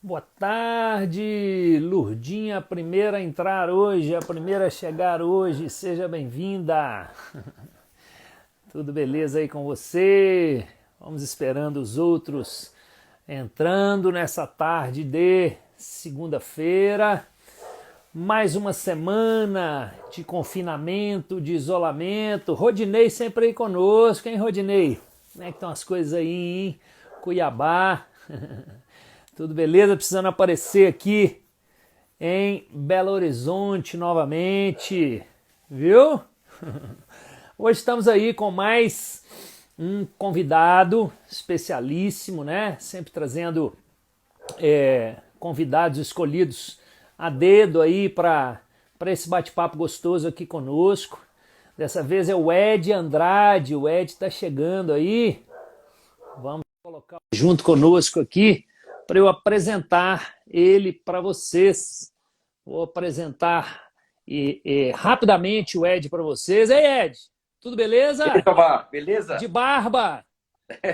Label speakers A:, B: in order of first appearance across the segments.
A: Boa tarde, Lurdinha, a primeira a entrar hoje, a primeira a chegar hoje, seja bem-vinda. Tudo beleza aí com você? Vamos esperando os outros entrando nessa tarde de segunda-feira. Mais uma semana de confinamento, de isolamento. Rodinei sempre aí conosco, hein, Rodinei? Como é que estão as coisas aí, hein? Cuiabá. Tudo beleza? Precisando aparecer aqui em Belo Horizonte novamente, viu? Hoje estamos aí com mais um convidado especialíssimo, né? Sempre trazendo convidados escolhidos a dedo aí para esse bate-papo gostoso aqui conosco. Dessa vez é o Ed Andrade, o Ed está chegando aí. Vamos colocar junto conosco aqui para eu apresentar ele para vocês. Vou apresentar rapidamente o Ed para vocês. Ei, Ed, tudo
B: E aí,
A: beleza?
B: Tomar, beleza?
A: De barba.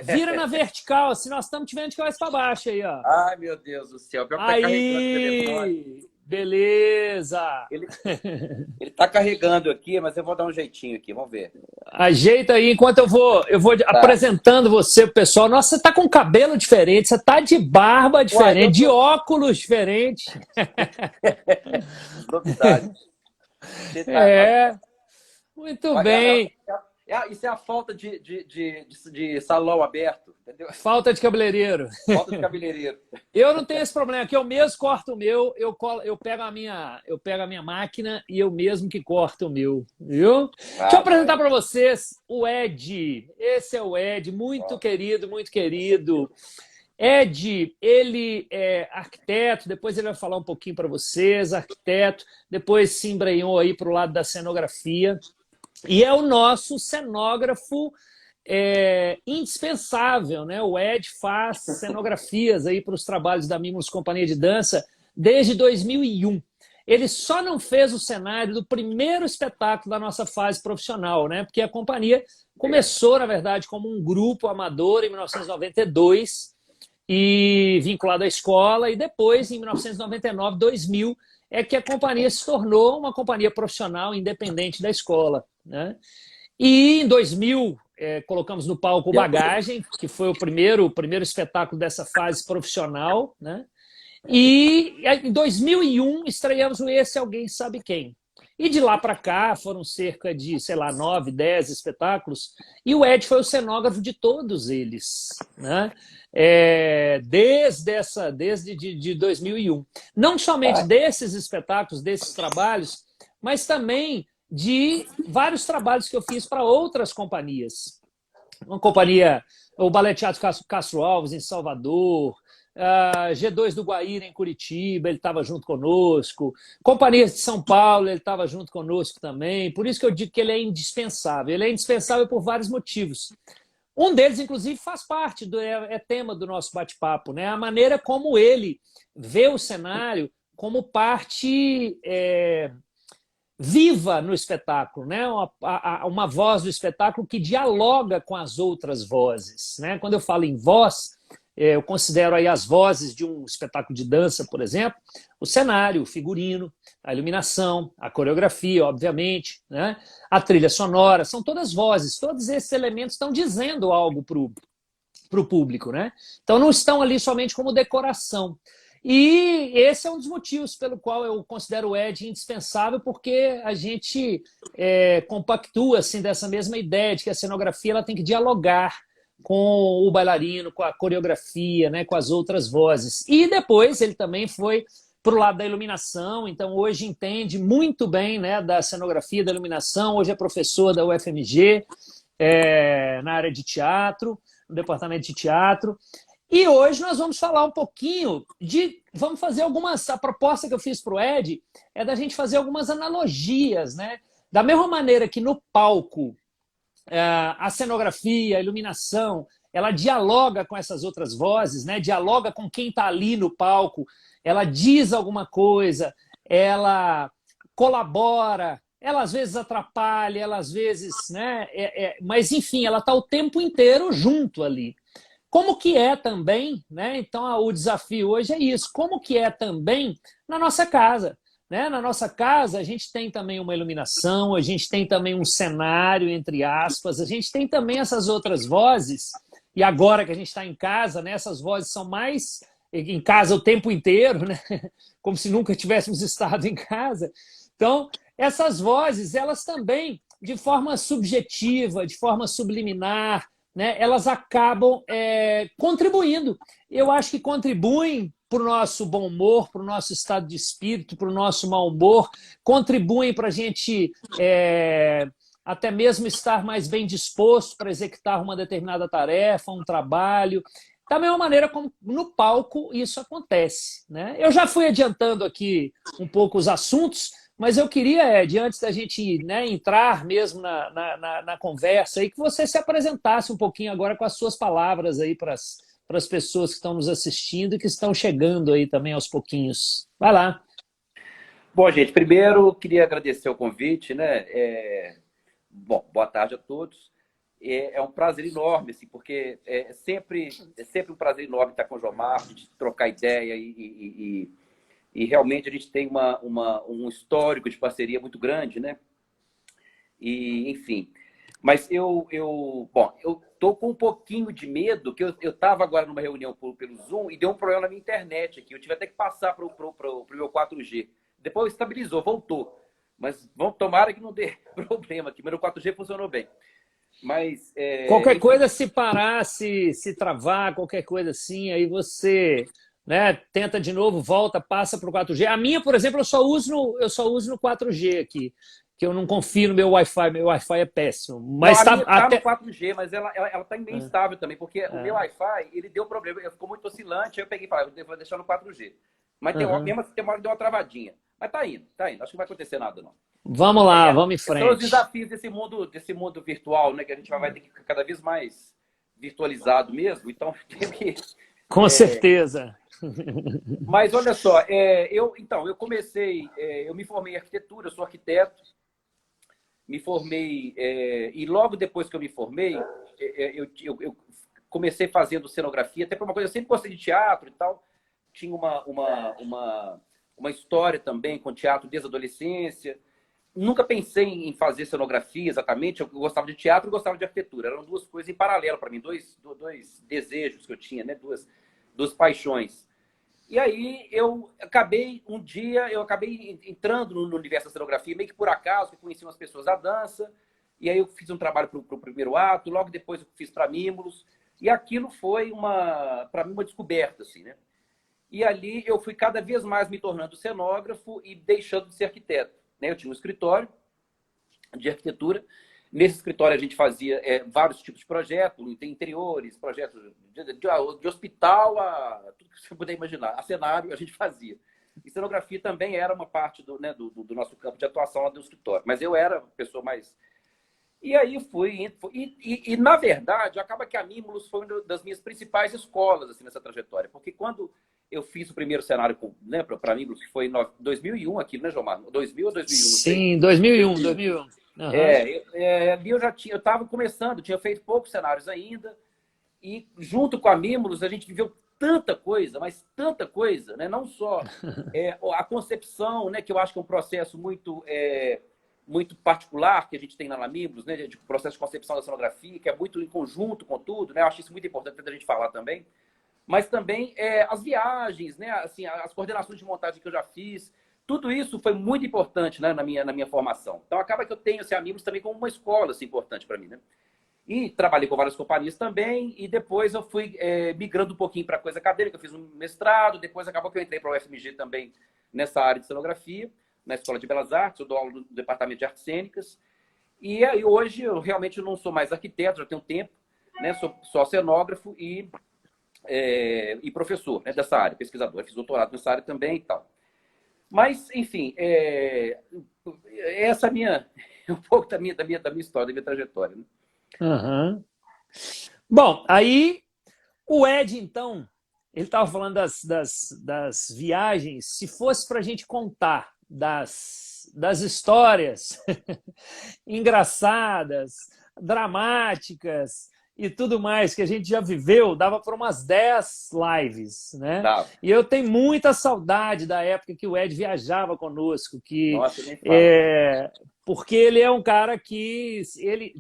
A: Vira na vertical, se nós estamos de vertical para baixo aí, ó.
B: Ai, meu Deus do céu. Pior que tá carregando o telefone.
A: Aí, beleza.
B: Ele, ele tá carregando aqui, mas eu vou dar um jeitinho aqui, vamos ver.
A: Ajeita aí enquanto eu vou
B: Tá.
A: apresentando você pro pessoal. Nossa, você tá com cabelo diferente, você tá de barba
B: Uai,
A: diferente, de óculos diferente.
B: novidade. Você tá...
A: É, muito
B: Olha,
A: bem.
B: isso é a falta de salão aberto, entendeu?
A: Falta de cabeleireiro.
B: Falta de cabeleireiro.
A: Eu não tenho esse problema, que eu mesmo corto o meu, eu pego a minha máquina e eu mesmo que corto o meu, viu? Deixa eu
B: Ah, não,
A: apresentar para vocês o Ed. Esse é o Ed, muito
B: ó,
A: querido, muito querido. Ed, ele é arquiteto, depois ele vai falar um pouquinho para vocês, arquiteto, depois se embrenhou aí para o lado da cenografia. E é o nosso cenógrafo indispensável, né? O Ed faz cenografias aí para os trabalhos da Mimos Companhia de Dança desde 2001. Ele só não fez o cenário do primeiro espetáculo da nossa fase profissional, né? Porque a companhia começou, na verdade, como um grupo amador em 1992 e vinculado à escola, e depois, em 1999, 2000, é que a companhia se tornou uma companhia profissional independente da escola, né? E em 2000, colocamos no palco o Bagagem, que foi o primeiro espetáculo dessa fase profissional, né? E em 2001 estreamos o Esse Alguém Sabe Quem. E de lá para cá foram cerca de, sei lá, 9, 10 espetáculos, e o Ed foi o cenógrafo de todos eles, né? Desde 2001. Não somente desses espetáculos, desses trabalhos, mas também de vários trabalhos que eu fiz para outras companhias. Uma companhia, o Ballet Teatro Castro Alves, em Salvador, G2 do Guaíra, em Curitiba, ele estava junto conosco. Companhias de São Paulo, ele estava junto conosco também. Por isso que eu digo que ele é indispensável. Ele é indispensável por vários motivos. Um deles, inclusive, faz parte, é tema do nosso bate-papo, né? A maneira como ele vê o cenário como parte viva no espetáculo, né? Uma voz do espetáculo que dialoga com as outras vozes, né? Quando eu falo em voz, eu considero aí as vozes de um espetáculo de dança, por exemplo, o cenário, o figurino, a iluminação, a coreografia, obviamente, né? A trilha sonora, são todas vozes, todos esses elementos estão dizendo algo para o público, né? Então não estão ali somente como decoração. E esse é um dos motivos pelo qual eu considero o Ed indispensável, porque a gente compactua assim, dessa mesma ideia de que a cenografia ela tem que dialogar com o bailarino, com a coreografia, né, com as outras vozes. E depois ele também foi para o lado da iluminação, então hoje entende muito bem, né, da cenografia, da iluminação, hoje é professor da UFMG, na área de teatro, no departamento de teatro. E hoje nós vamos falar um pouquinho vamos fazer a proposta que eu fiz para o Ed é da gente fazer algumas analogias, né? Da mesma maneira que no palco a cenografia, a iluminação, ela dialoga com essas outras vozes, né? Dialoga com quem está ali no palco, ela diz alguma coisa, ela colabora, ela às vezes atrapalha, ela às vezes, né? Mas enfim, ela está o tempo inteiro junto ali. como que é também, né? Então, o desafio hoje é isso, como que é também na nossa casa. Né? Na nossa casa, a gente tem também uma iluminação, a gente tem também um cenário, entre aspas, a gente tem também essas outras vozes, e agora que a gente está em casa, né, essas vozes são mais em casa o tempo inteiro, né? Como se nunca tivéssemos estado em casa. Então, essas vozes, elas também, de forma subjetiva, de forma subliminar, né, elas acabam contribuindo. Eu acho que contribuem para o nosso bom humor, para o nosso estado de espírito, para o nosso mau humor, contribuem para a gente até mesmo estar mais bem disposto para executar uma determinada tarefa, um trabalho. Da mesma maneira como no palco isso acontece. Né? Eu já fui adiantando aqui um pouco os assuntos, mas eu queria, Ed, antes da gente, né, entrar mesmo na conversa, aí, que você se apresentasse um pouquinho agora com as suas palavras aí para as pessoas que estão nos assistindo e que estão chegando aí também aos pouquinhos. Vai lá.
B: Bom, gente, primeiro queria agradecer o convite, né? Bom, boa tarde a todos. É um prazer enorme, assim, porque é sempre um prazer enorme estar com o Jomar, a gente trocar ideia e realmente a gente tem um histórico de parceria muito grande, né? E, enfim. Mas bom, eu tô com um pouquinho de medo, que eu estava agora numa reunião pelo Zoom e deu um problema na minha internet aqui. Eu tive até que passar para o meu 4G. Depois estabilizou, voltou. Mas tomara que não dê problema aqui. Meu 4G funcionou bem. Mas,
A: qualquer
B: enfim.
A: coisa, se parar, se travar, qualquer coisa assim, aí você, né, tenta de novo, volta, passa para o 4G. A minha, por exemplo, eu só uso no 4G aqui, que eu não confio no meu Wi-Fi é péssimo.
B: Não,
A: Mas
B: a
A: tá
B: minha tá no
A: até.
B: 4G, mas ela tá bem instável também, porque o meu Wi-Fi, ele deu problema, ficou muito oscilante, aí eu peguei e falei, vou deixar no 4G. Mas mesmo assim, tem uma hora que deu uma travadinha. Mas tá indo. Acho que não vai acontecer nada, não.
A: Vamos lá, vamos em
B: São os
A: frente.
B: desafios desse mundo virtual, né? Que a gente vai ter que ficar cada vez mais virtualizado mesmo. Então, tem que...
A: Com certeza.
B: Mas olha só, eu comecei, eu me formei em arquitetura, eu sou arquiteto, me formei, e logo depois que eu me formei, eu comecei fazendo cenografia, até por uma coisa, eu sempre gostei de teatro e tal, tinha uma história também com teatro desde a adolescência. Nunca pensei em fazer cenografia exatamente, eu gostava de teatro e gostava de arquitetura, eram duas coisas em paralelo para mim, dois desejos que eu tinha, né? duas paixões. E aí um dia eu acabei entrando no universo da cenografia, meio que por acaso, que conheci umas pessoas da dança, e aí eu fiz um trabalho para o primeiro ato, logo depois eu fiz para Mimos, e aquilo foi para mim uma descoberta, assim, né? E ali eu fui cada vez mais me tornando cenógrafo e deixando de ser arquiteto. Né? Eu tinha um escritório de arquitetura. Nesse escritório a gente fazia vários tipos de projetos, interiores, projetos de hospital a tudo que você puder imaginar. A cenário a gente fazia. E cenografia também era uma parte do nosso campo de atuação lá do escritório. Mas eu era a pessoa mais... E aí fui... E na verdade, acaba que a Mimulus foi uma das minhas principais escolas assim, nessa trajetória. Porque quando eu fiz o primeiro cenário, né, para Mimulus, que foi em 2001 aquilo, né, Jomar? 2000 ou 2001, não sei.
A: Sim, 2001. Uhum.
B: Ali eu estava começando, tinha feito poucos cenários ainda, e junto com a Mimulus a gente viveu tanta coisa, mas tanta coisa, né? Não só a concepção, né, que eu acho que é um processo muito particular que a gente tem na Mimulus, né, de processo de concepção da cenografia, que é muito em conjunto com tudo, né? Eu acho isso muito importante para a gente falar também. Mas também as viagens, né? Assim, as coordenações de montagem que eu já fiz, tudo isso foi muito importante, né, na minha formação. Então, acaba que eu tenho assim, Amigos também como uma escola assim, importante para mim. Né? E trabalhei com várias companhias também, e depois eu fui migrando um pouquinho para coisa acadêmica, eu fiz um mestrado, depois acabou que eu entrei para o UFMG também nessa área de cenografia, na Escola de Belas Artes, eu dou aula no Departamento de Artes Cênicas, e aí, hoje eu realmente não sou mais arquiteto, já tenho tempo, né? Sou só cenógrafo e professor, né, dessa área, pesquisador. Eu fiz doutorado nessa área também e tal. Mas, enfim, essa é um pouco da minha história, da minha trajetória. Né?
A: Uhum. Bom, aí o Ed, então, ele estava falando das viagens. Se fosse para a gente contar das histórias engraçadas, dramáticas e tudo mais que a gente já viveu, dava para umas 10 lives, né?
B: Tá.
A: E eu tenho muita saudade da época que o Ed viajava conosco, que
B: Nossa, nem fala.
A: porque ele é um cara que,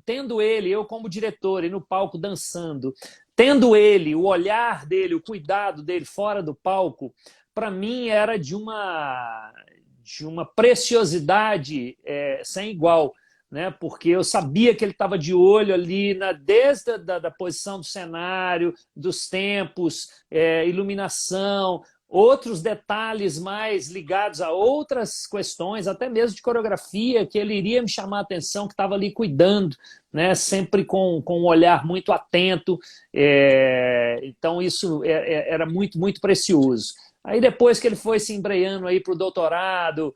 A: tendo ele, eu como diretor, e no palco dançando, tendo ele, o olhar dele, o cuidado dele fora do palco, para mim era de uma preciosidade sem igual, né? Porque eu sabia que ele estava de olho ali desde da posição do cenário, dos tempos, iluminação, outros detalhes mais ligados a outras questões, até mesmo de coreografia, que ele iria me chamar a atenção, que estava ali cuidando, né? Sempre com um olhar muito atento. Então, isso era muito, muito precioso. Aí, depois que ele foi se embreando para o doutorado,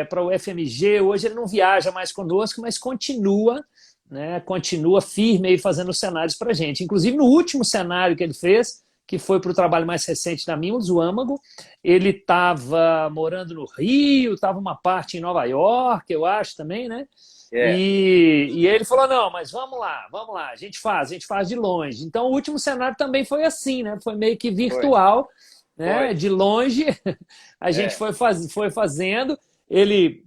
A: para o FMG, hoje ele não viaja mais conosco, mas continua, né? Continua firme aí fazendo cenários para a gente. Inclusive, no último cenário que ele fez, que foi para o trabalho mais recente da Mimos, o Âmago, ele estava morando no Rio, estava uma parte em Nova York, eu acho também, né? E ele falou, não, mas vamos lá, a gente faz de longe. Então, o último cenário também foi assim, né? Foi meio que virtual, né? De longe, a gente foi fazendo. Ele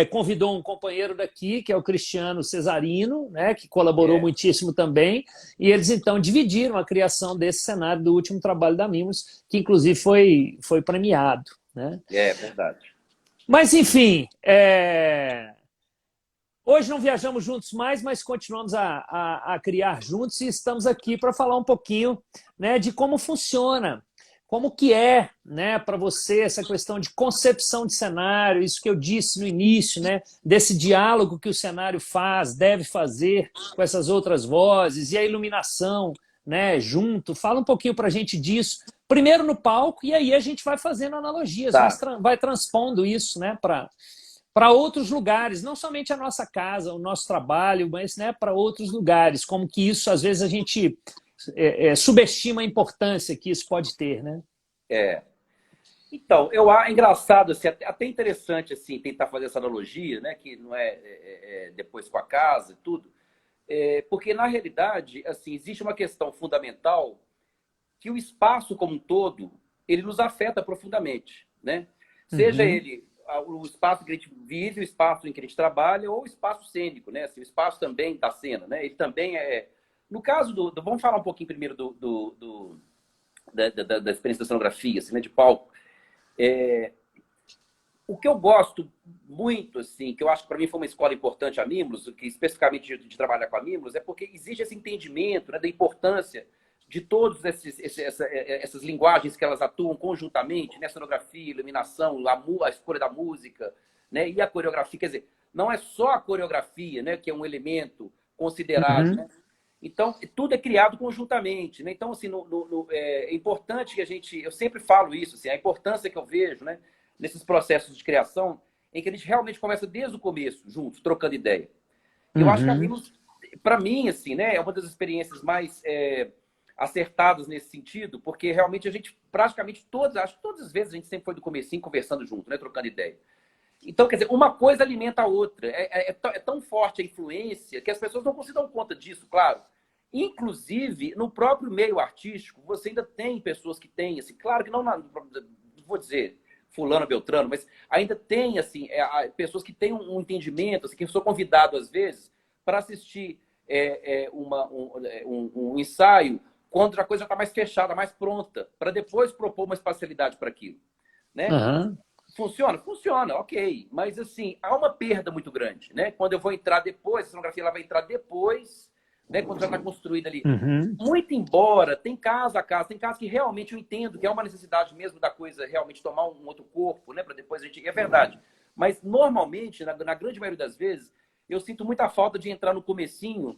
A: convidou um companheiro daqui, que é o Cristiano Cesarino, né, que colaborou muitíssimo também, e eles então dividiram a criação desse cenário do último trabalho da Mimos, que inclusive foi premiado. Né?
B: É verdade.
A: Mas, enfim, hoje não viajamos juntos mais, mas continuamos a criar juntos e estamos aqui para falar um pouquinho, né, de como funciona. Como que é, né, para você essa questão de concepção de cenário, isso que eu disse no início, né, desse diálogo que o cenário deve fazer com essas outras vozes, e a iluminação, né, junto. Fala um pouquinho para a gente disso, primeiro no palco, e aí a gente vai fazendo analogias, vai transpondo isso, né, para outros lugares, não somente a nossa casa, o nosso trabalho, mas, né, para outros lugares, como que isso, às vezes, a gente subestima a importância que isso pode ter, né?
B: Então, é engraçado, assim, até interessante assim, tentar fazer essa analogia, né, que não depois com a casa e tudo, porque, na realidade, assim, existe uma questão fundamental que o espaço como um todo, ele nos afeta profundamente, né? Seja ele o espaço que a gente vive, o espaço em que a gente trabalha, ou o espaço cênico, né? Assim, o espaço também da cena, né? Ele também No caso vamos falar um pouquinho primeiro da experiência da cenografia, assim, né, de palco. O que eu gosto muito, assim, que eu acho que para mim foi uma escola importante a Mimos, que especificamente de trabalhar com a Mimos, é porque existe esse entendimento, né, da importância de todas essas linguagens que elas atuam conjuntamente, né, cenografia, iluminação, a escolha da música, né, e a coreografia. Quer dizer, não é só a coreografia, né, que é um elemento considerado, né? Então, tudo é criado conjuntamente, né? Então, assim, é importante que eu sempre falo isso, assim, a importância que eu vejo, né, nesses processos de criação, em que a gente realmente começa desde o começo, juntos, trocando ideia. E eu acho que a Mimos, para mim, assim, né, é uma das experiências mais acertadas nesse sentido, porque realmente a gente, praticamente acho que todas as vezes a gente sempre foi do comecinho conversando junto, né, trocando ideia. Então, quer dizer, uma coisa alimenta a outra. É tão forte a influência que as pessoas não se dão conta disso, claro. Inclusive, no próprio meio artístico, você ainda tem pessoas que têm, assim, claro que não vou dizer fulano, beltrano, mas ainda tem, assim, pessoas que têm um entendimento, assim, que eu sou convidado, às vezes, para assistir um ensaio quando a coisa está mais fechada, mais pronta, para depois propor uma espacialidade para aquilo, né? Funciona? Funciona, ok. Mas, assim, há uma perda muito grande, né? Quando eu vou entrar depois, a cenografia ela vai entrar depois, né? Quando já está construída ali. Muito embora, tem caso que realmente eu entendo que é uma necessidade mesmo da coisa realmente tomar um outro corpo, né? Para depois a gente... É verdade. Mas, normalmente, na grande maioria das vezes, eu sinto muita falta de entrar no comecinho,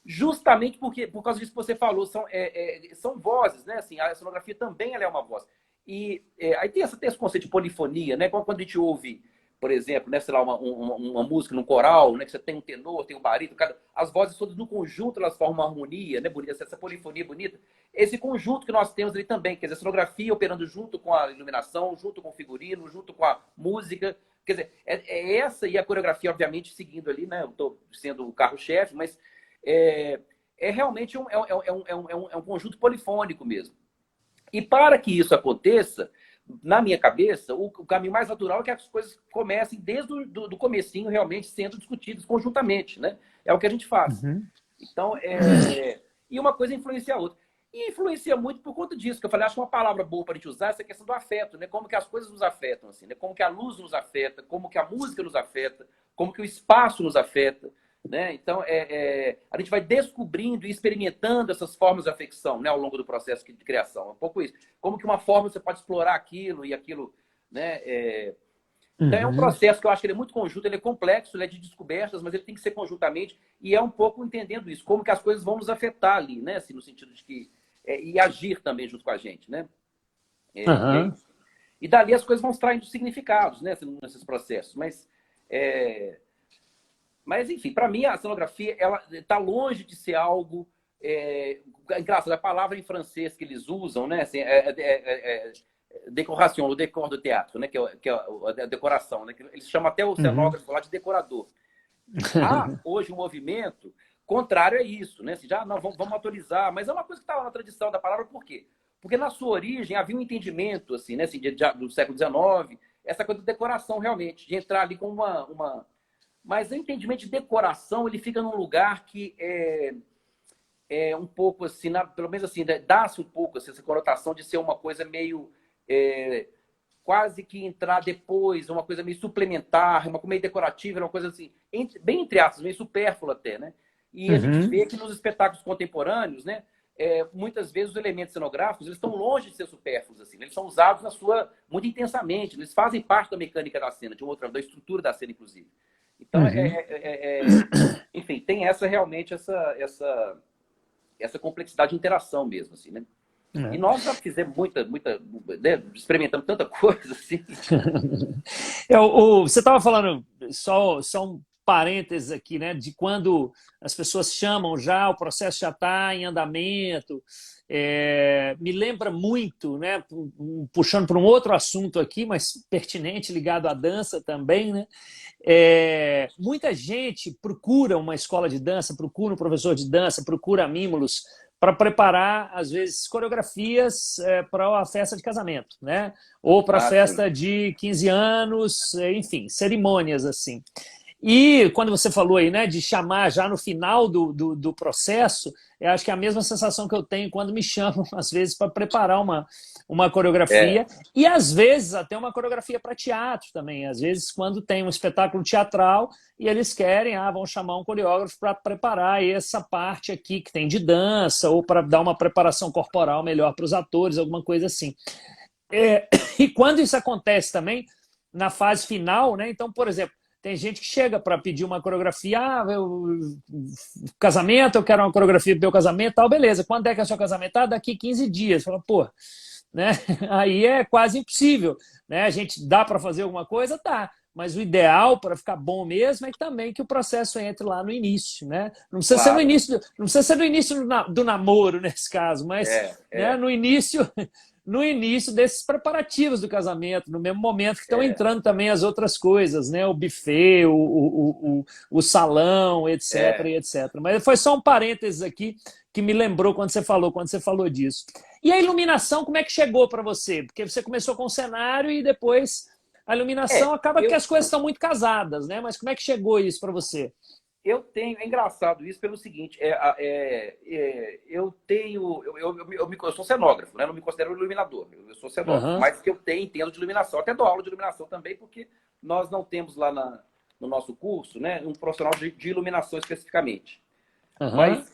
B: justamente por causa disso que você falou, são vozes, né? Assim, a cenografia também ela é uma voz. E aí tem esse conceito de polifonia, né? Quando a gente ouve, por exemplo, né, sei lá, uma música num coral, né, que você tem um tenor, tem um barítono, as vozes todas no conjunto elas formam uma harmonia, né, bonita, essa polifonia bonita. Esse conjunto que nós temos ali também, quer dizer, a cenografia operando junto com a iluminação, junto com o figurino, junto com a música. Quer dizer, essa e a coreografia, obviamente, seguindo ali, né? Eu estou sendo o carro-chefe, mas é realmente um conjunto polifônico mesmo. E para que isso aconteça, na minha cabeça, o caminho mais natural é que as coisas comecem desde o comecinho realmente sendo discutidas conjuntamente, né? É o que a gente faz.
A: Uhum.
B: Então, e uma coisa influencia a outra. E influencia muito por conta disso, que eu falei, acho que uma palavra boa para a gente usar é essa questão do afeto, né? Como que as coisas nos afetam, assim, né? Como que a luz nos afeta, como que a música nos afeta, como que o espaço nos afeta, né? Então, a gente vai descobrindo e experimentando essas formas de afecção, né? Ao longo do processo de criação. É um pouco isso. Como que uma forma você pode explorar aquilo e aquilo, né? Então, é um processo que eu acho que ele é muito conjunto, ele é complexo, ele é de descobertas, mas ele tem que ser conjuntamente, e é um pouco entendendo isso, como que as coisas vão nos afetar ali, né? Assim, no sentido de que... e agir também junto com a gente, né?
A: Uhum.
B: E dali as coisas vão extraindo significados, né? Nesses processos. Mas enfim, para mim, a cenografia, ela está longe de ser algo... engraçado, a palavra em francês que eles usam, né? Assim, decoração, o decor do teatro, né? que é a decoração, né? Eles chamam até o cenógrafo lá de decorador. Há hoje um movimento contrário a isso, né? Assim, já não, vamos autorizar, mas é uma coisa que estava na tradição da palavra, por quê? Porque na sua origem havia um entendimento assim, né? Assim, do século XIX, essa coisa de decoração realmente, de entrar ali com uma... Mas o entendimento de decoração, ele fica num lugar que é um pouco assim, pelo menos assim, dá-se um pouco assim, essa conotação de ser uma coisa meio... quase que entrar depois, uma coisa meio suplementar, uma coisa meio decorativa, uma coisa assim, bem entre aspas, meio supérflua até, né? E a gente vê que nos espetáculos contemporâneos, né, muitas vezes os elementos cenográficos eles estão longe de ser supérfluos, assim, né? Eles são usados muito intensamente, eles fazem parte da mecânica da cena, da estrutura da cena, inclusive. Então, enfim, tem realmente essa complexidade de interação mesmo, assim, né? E nós já fizemos muita né, experimentamos tanta coisa assim.
A: Você estava falando, só um parênteses aqui, né, de quando as pessoas chamam já, o processo já está em andamento. Me lembra muito, né, puxando para um outro assunto aqui, mas pertinente, ligado à dança também, né? Muita gente procura uma escola de dança, procura um professor de dança, procura mímulos para preparar, às vezes, coreografias para a festa de casamento, né? Ou para a festa
B: Sim.
A: de 15 anos, enfim, cerimônias assim. E quando você falou aí, né, de chamar já no final do processo, eu acho que é a mesma sensação que eu tenho quando me chamam, às vezes, para preparar uma coreografia, e às vezes até uma coreografia para teatro também. Às vezes, quando tem um espetáculo teatral e eles querem, vão chamar um coreógrafo para preparar essa parte aqui que tem de dança, ou para dar uma preparação corporal melhor para os atores, alguma coisa assim. E quando isso acontece também, na fase final, né? Então, por exemplo, tem gente que chega para pedir uma coreografia, casamento, eu quero uma coreografia para o meu casamento, tal, beleza. Quando é que é o seu casamento? Daqui 15 dias. Fala, pô, né? Aí é quase impossível, né? A gente dá para fazer alguma coisa? Tá. Mas o ideal para ficar bom mesmo é que também que o processo entre lá no início, né? Não precisa ser no início, não precisa ser no início do namoro nesse caso, mas né, no início desses preparativos do casamento, no mesmo momento que estão entrando também as outras coisas, né? O buffet, o salão, etc, etc. Mas foi só um parênteses aqui que me lembrou quando você falou disso. E a iluminação, como é que chegou para você? Porque você começou com o cenário e depois a iluminação acaba que as coisas estão muito casadas, né? Mas como é que chegou isso para você?
B: É engraçado isso pelo seguinte, eu sou cenógrafo, né? Não me considero iluminador, eu sou cenógrafo, mas que eu entendo de iluminação, até dou aula de iluminação também, porque nós não temos lá no nosso curso, né, um profissional de iluminação especificamente. Mas,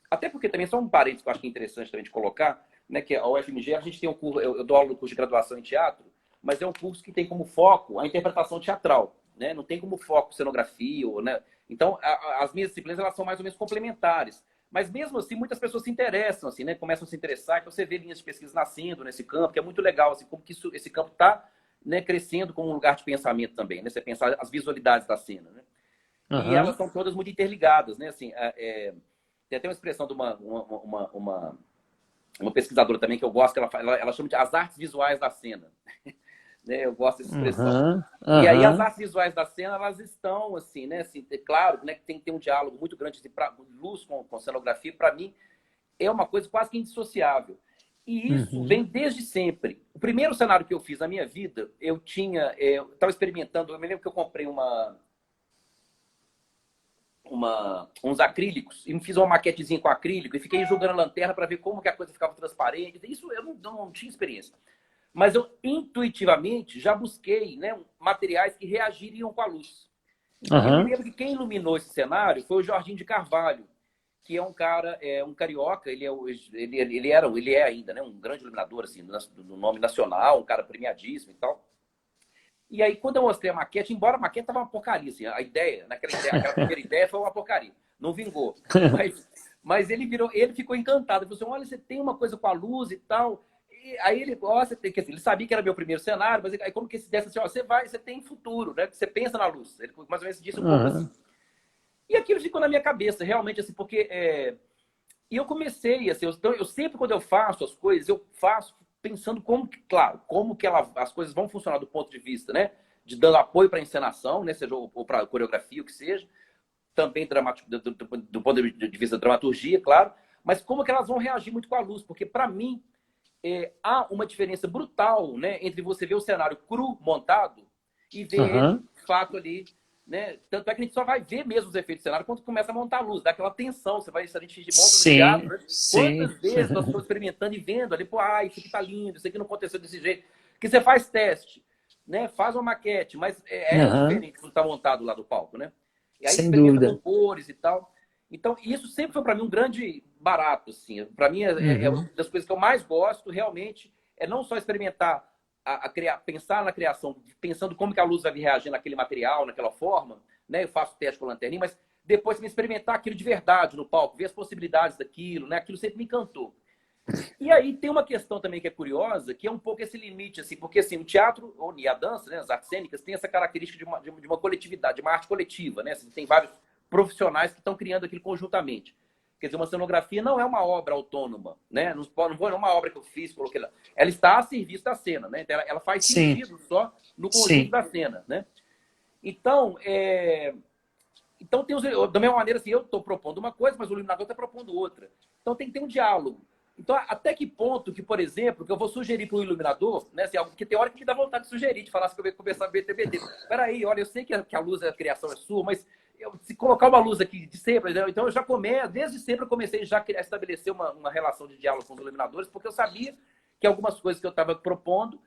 B: até porque também, só um parênteses que eu acho que é interessante também de colocar, né, que a UFMG, a gente tem um curso, eu dou aula no curso de graduação em teatro, mas é um curso que tem como foco a interpretação teatral. Né? Não tem como foco cenografia, né? Então as minhas disciplinas elas são mais ou menos complementares, mas mesmo assim muitas pessoas se interessam, assim, né? Começam a se interessar, então você vê linhas de pesquisa nascendo nesse campo, que é muito legal, assim, como que esse campo está, né, crescendo como um lugar de pensamento também, né? Você pensar as visualidades da cena, né? E elas são todas muito interligadas, né? Assim, tem até uma expressão de uma pesquisadora também que eu gosto, que ela chama de as artes visuais da cena. né? Eu gosto dessa expressão.
A: Aham,
B: E aí as
A: aham,
B: artes visuais da cena, elas estão, assim, né? Assim, é claro, né, que tem que ter um diálogo muito grande assim, luz com cenografia. Para mim, é uma coisa quase que indissociável. E isso
A: uhum,
B: vem desde sempre. O primeiro cenário que eu fiz na minha vida, eu estava experimentando, eu me lembro que eu comprei uns acrílicos e fiz uma maquetezinha com acrílico e fiquei jogando a lanterna para ver como que a coisa ficava transparente. Isso eu não tinha experiência. Mas eu intuitivamente já busquei, né, materiais que reagiriam com a luz. E eu me
A: aham,
B: lembro que quem iluminou esse cenário foi o Jorginho de Carvalho, que é um cara, um carioca, ele é ainda, né, um grande iluminador assim, do nome nacional, um cara premiadíssimo e tal. E aí, quando eu mostrei a maquete, embora a maquete tava uma porcaria, assim, aquela primeira ideia foi uma porcaria, não vingou. Mas ele ficou encantado. Ele falou assim: olha, você tem uma coisa com a luz e tal. E aí ele gosta, ele sabia que era meu primeiro cenário, mas aí como que se desse assim, ó, você tem futuro, né? Você pensa na luz. Ele mais ou menos disse um pouco assim.
A: aham,
B: E aquilo ficou na minha cabeça, realmente, assim, porque e eu comecei, assim, eu sempre, quando eu faço as coisas, eu faço pensando claro, como que as coisas vão funcionar do ponto de vista, né? De dando apoio para a encenação, né? Seja ou para coreografia, o que seja. Também do ponto de vista da dramaturgia, claro. Mas como que elas vão reagir muito com a luz. Porque, para mim, há uma diferença brutal, né? Entre você ver o cenário cru montado e ver ele,
A: aham.
B: de fato, ali, né? Tanto é que a gente só vai ver mesmo os efeitos do cenário quando começa a montar a luz, dá aquela tensão. A gente monta no teatro,
A: Sim,
B: né?
A: sim.
B: Quantas vezes nós estamos experimentando e vendo ali, pô, isso aqui tá lindo, isso aqui não aconteceu desse jeito. Que você faz teste, né? Faz uma maquete, mas é
A: Aham,
B: diferente quando está montado lá do palco, né? E aí
A: sem
B: experimenta com
A: dúvida.
B: cores e tal. Então, isso sempre foi para mim um grande barato, assim. Para mim, é uma
A: Uhum,
B: das coisas que eu mais gosto, realmente, é não só experimentar, pensar na criação, pensando como que a luz vai reagir naquele material, naquela forma, né? Eu faço teste com a lanterninha, mas depois me experimentar aquilo de verdade no palco, ver as possibilidades daquilo, né? Aquilo sempre me encantou. E aí tem uma questão também que é curiosa, que é um pouco esse limite, assim, porque assim, o teatro e a dança, né, as artes cênicas, tem essa característica de uma coletividade, de uma arte coletiva, né? Assim, tem vários profissionais que estão criando aquilo conjuntamente. Quer dizer, uma cenografia não é uma obra autônoma, né? Não é uma obra que eu fiz, coloquei lá. Ela está a serviço da cena, né? Então, ela faz
A: sim,
B: sentido só no conjunto
A: sim.
B: da cena, né? Então, da mesma maneira, assim, eu estou propondo uma coisa, mas o iluminador está propondo outra. Então tem que ter um diálogo. Então, até que ponto que, por exemplo, que eu vou sugerir para o iluminador, né, assim, algo que tem hora que me dá vontade de sugerir, de falar assim, que eu vou começar a ver TBD. Peraí, olha, eu sei que a luz, a criação é sua, mas se colocar uma luz aqui de sempre, né, então eu já desde sempre eu comecei já a estabelecer uma relação de diálogo com os iluminadores, porque eu sabia que algumas coisas que eu estava propondo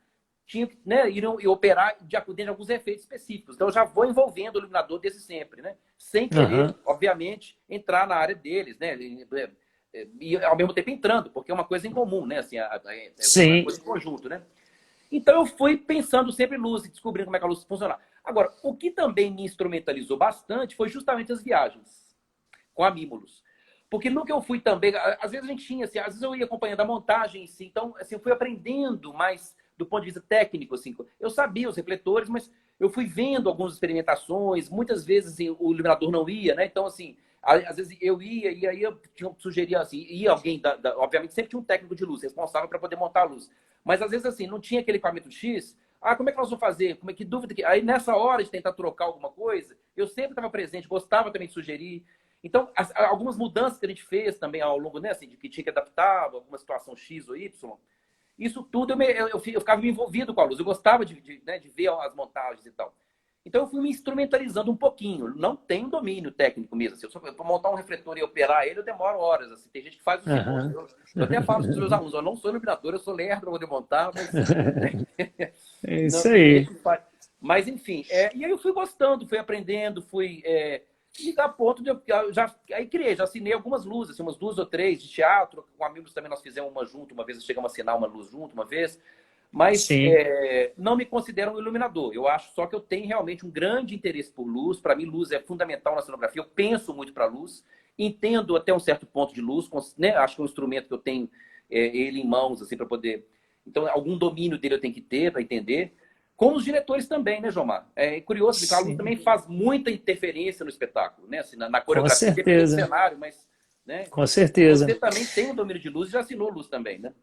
B: tinha que, né, ir operar dentro de alguns efeitos específicos. Então, eu já vou envolvendo o iluminador desde sempre, né? Sem querer,
A: Aham,
B: obviamente, entrar na área deles, né? E ao mesmo tempo entrando, porque é uma coisa em comum, né? Assim, é uma
A: sim.
B: coisa em conjunto, né? Então, eu fui pensando sempre em luz e descobrindo como é que a luz funciona. Agora, o que também me instrumentalizou bastante foi justamente as viagens com a Mimulus. Porque no que eu fui também, às vezes a gente tinha, assim, às vezes eu ia acompanhando a montagem em si, então, assim, eu fui aprendendo mais do ponto de vista técnico, assim, eu sabia os refletores, mas eu fui vendo algumas experimentações, muitas vezes assim, o iluminador não ia, né? Então, assim, às vezes eu ia e aí eu sugeria, assim, ia alguém, obviamente sempre tinha um técnico de luz responsável para poder montar a luz, mas às vezes, assim, não tinha aquele equipamento X, como é que nós vamos fazer? Que dúvida que... Aí, nessa hora de tentar trocar alguma coisa, eu sempre estava presente, gostava também de sugerir. Então, algumas mudanças que a gente fez também ao longo, né, assim, de que tinha que adaptar alguma situação X ou Y, isso tudo eu ficava me envolvido com a luz. Eu gostava né, de ver as montagens e tal. Então, eu fui me instrumentalizando um pouquinho. Não tenho domínio técnico mesmo. Assim, para montar um refletor e operar ele, eu demoro horas. Assim. Tem gente que faz assim. Poxa,
A: Aham.
B: eu até falo para os meus alunos, eu não sou iluminador, eu sou lerdo para poder montar, mas...
A: É
B: Não,
A: isso
B: tem gente
A: aí.
B: que faz. Mas, enfim. E aí eu fui gostando, fui aprendendo, fui... E a ponto de eu já aí criei, já assinei algumas luzes, assim, umas 2 ou 3 de teatro, com amigos também nós fizemos uma junto, uma vez chegamos a assinar uma luz junto, uma vez, mas
A: Sim.
B: não me considero um iluminador. Eu acho só que eu tenho realmente um grande interesse por luz. Para mim, luz é fundamental na cenografia. Eu penso muito para luz, entendo até um certo ponto de luz, né? Acho que é um instrumento que eu tenho ele em mãos assim para poder. Então, algum domínio dele eu tenho que ter para entender. Com os diretores também, né, Jomar? É curioso, porque a luz
A: Sim.
B: também faz muita interferência no espetáculo, né? Assim, na
A: Com
B: coreografia, independente do
A: certeza.
B: cenário, mas, né?
A: Com
B: Você
A: certeza.
B: também tem um domínio de luz e já assinou luz também, né?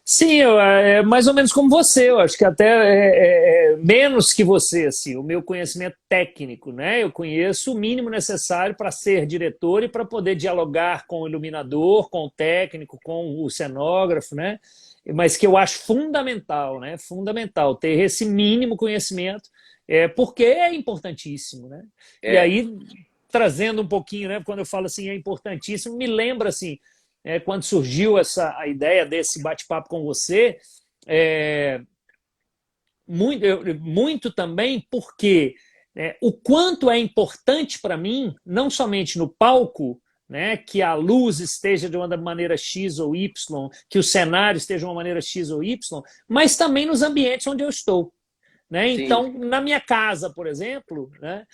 A: Sim, é mais ou menos como você, eu acho que até menos que você, assim, o meu conhecimento técnico, né? Eu conheço o mínimo necessário para ser diretor e para poder dialogar com o iluminador, com o técnico, com o cenógrafo, né? Mas que eu acho fundamental, né? Fundamental ter esse mínimo conhecimento, porque é importantíssimo, né? E
B: É,
A: aí, trazendo um pouquinho, né? Quando eu falo assim, é importantíssimo, me lembra assim quando surgiu a ideia desse bate-papo com você, é, muito também porque o quanto é importante para mim, não somente no palco, né, que a luz esteja de uma maneira X ou Y, que o cenário esteja de uma maneira X ou Y, mas também nos ambientes onde eu estou. Né?
B: sim,
A: Então, na minha casa, por exemplo, né,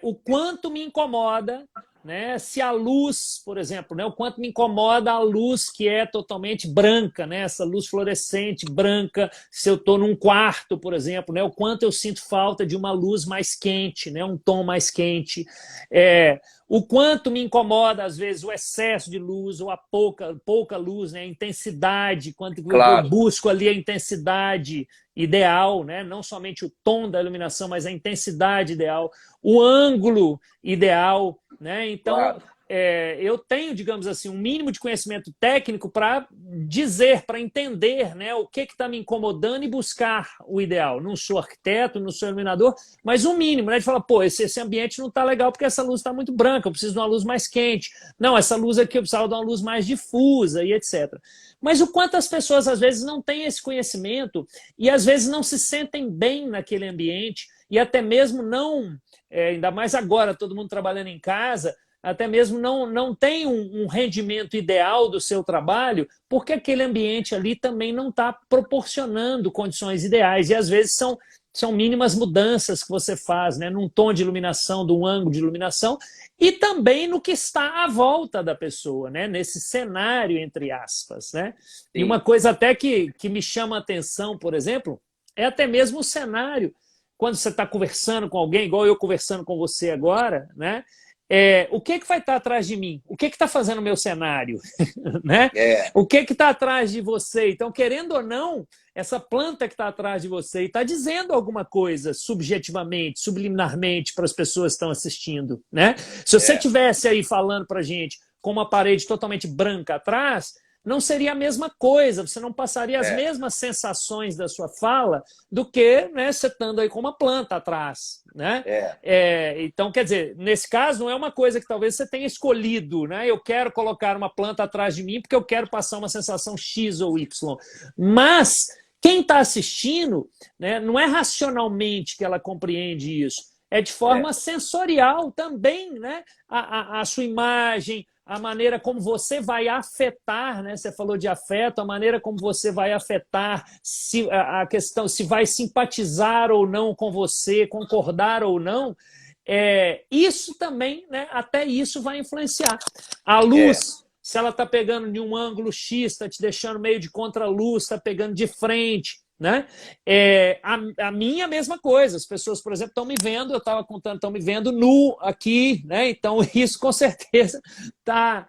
A: o quanto me incomoda, né, se a luz, por exemplo, né, o quanto me incomoda a luz que é totalmente branca, né, essa luz fluorescente branca, se eu estou num quarto, por exemplo, né, o quanto eu sinto falta de uma luz mais quente, né, um tom mais quente. O quanto me incomoda, às vezes, o excesso de luz ou a pouca luz, né, a intensidade, quanto eu
B: claro.
A: busco ali a intensidade ideal, né? Não somente o tom da iluminação, mas a intensidade ideal, o ângulo ideal. Né? Então,
B: Claro.
A: eu tenho, digamos assim, um mínimo de conhecimento técnico para dizer, para entender, né, o que está me incomodando e buscar o ideal. Não sou arquiteto, não sou iluminador, mas um mínimo, né, de falar, pô, esse ambiente não está legal porque essa luz está muito branca, eu preciso de uma luz mais quente. Não, essa luz aqui eu precisava de uma luz mais difusa e etc. Mas o quanto as pessoas, às vezes, não têm esse conhecimento e, às vezes, não se sentem bem naquele ambiente e até mesmo não, ainda mais agora, todo mundo trabalhando em casa, até mesmo não tem um rendimento ideal do seu trabalho, porque aquele ambiente ali também não está proporcionando condições ideais. E às vezes são mínimas mudanças que você faz, né, num tom de iluminação, de um ângulo de iluminação, e também no que está à volta da pessoa, né, nesse cenário, entre aspas. Né? E uma
B: Sim.
A: coisa até que me chama a atenção, por exemplo, é até mesmo o cenário. Quando você está conversando com alguém, igual eu conversando com você agora, né? O que vai estar atrás de mim? O que está fazendo o meu cenário? Né?
B: É,
A: O que está atrás de você? Então, querendo ou não, essa planta que está atrás de você está dizendo alguma coisa subjetivamente, subliminarmente para as pessoas que estão assistindo. Né? Se você
B: é,
A: tivesse aí falando para a gente com uma parede totalmente branca atrás, não seria a mesma coisa, você não passaria as
B: é,
A: mesmas sensações da sua fala do que, né, você estando aí com uma planta atrás. Né?
B: é,
A: Então, quer dizer, nesse caso, não é uma coisa que talvez você tenha escolhido, né? Eu quero colocar uma planta atrás de mim porque eu quero passar uma sensação X ou Y. Mas quem está assistindo, né, não é racionalmente que ela compreende isso, é de
B: é,
A: forma sensorial também, né? A sua imagem, a maneira como você vai afetar, né? Você falou de afeto, a maneira como você vai afetar, se, a questão se vai simpatizar ou não com você, concordar ou não, isso também, né? Até isso vai influenciar. A
B: é,
A: luz, se ela está pegando de um ângulo X, está te deixando meio de contraluz, está pegando de frente. Né? A minha mesma coisa, as pessoas, por exemplo, estão me vendo, eu estava contando, estão me vendo nu aqui, né? Então isso com certeza está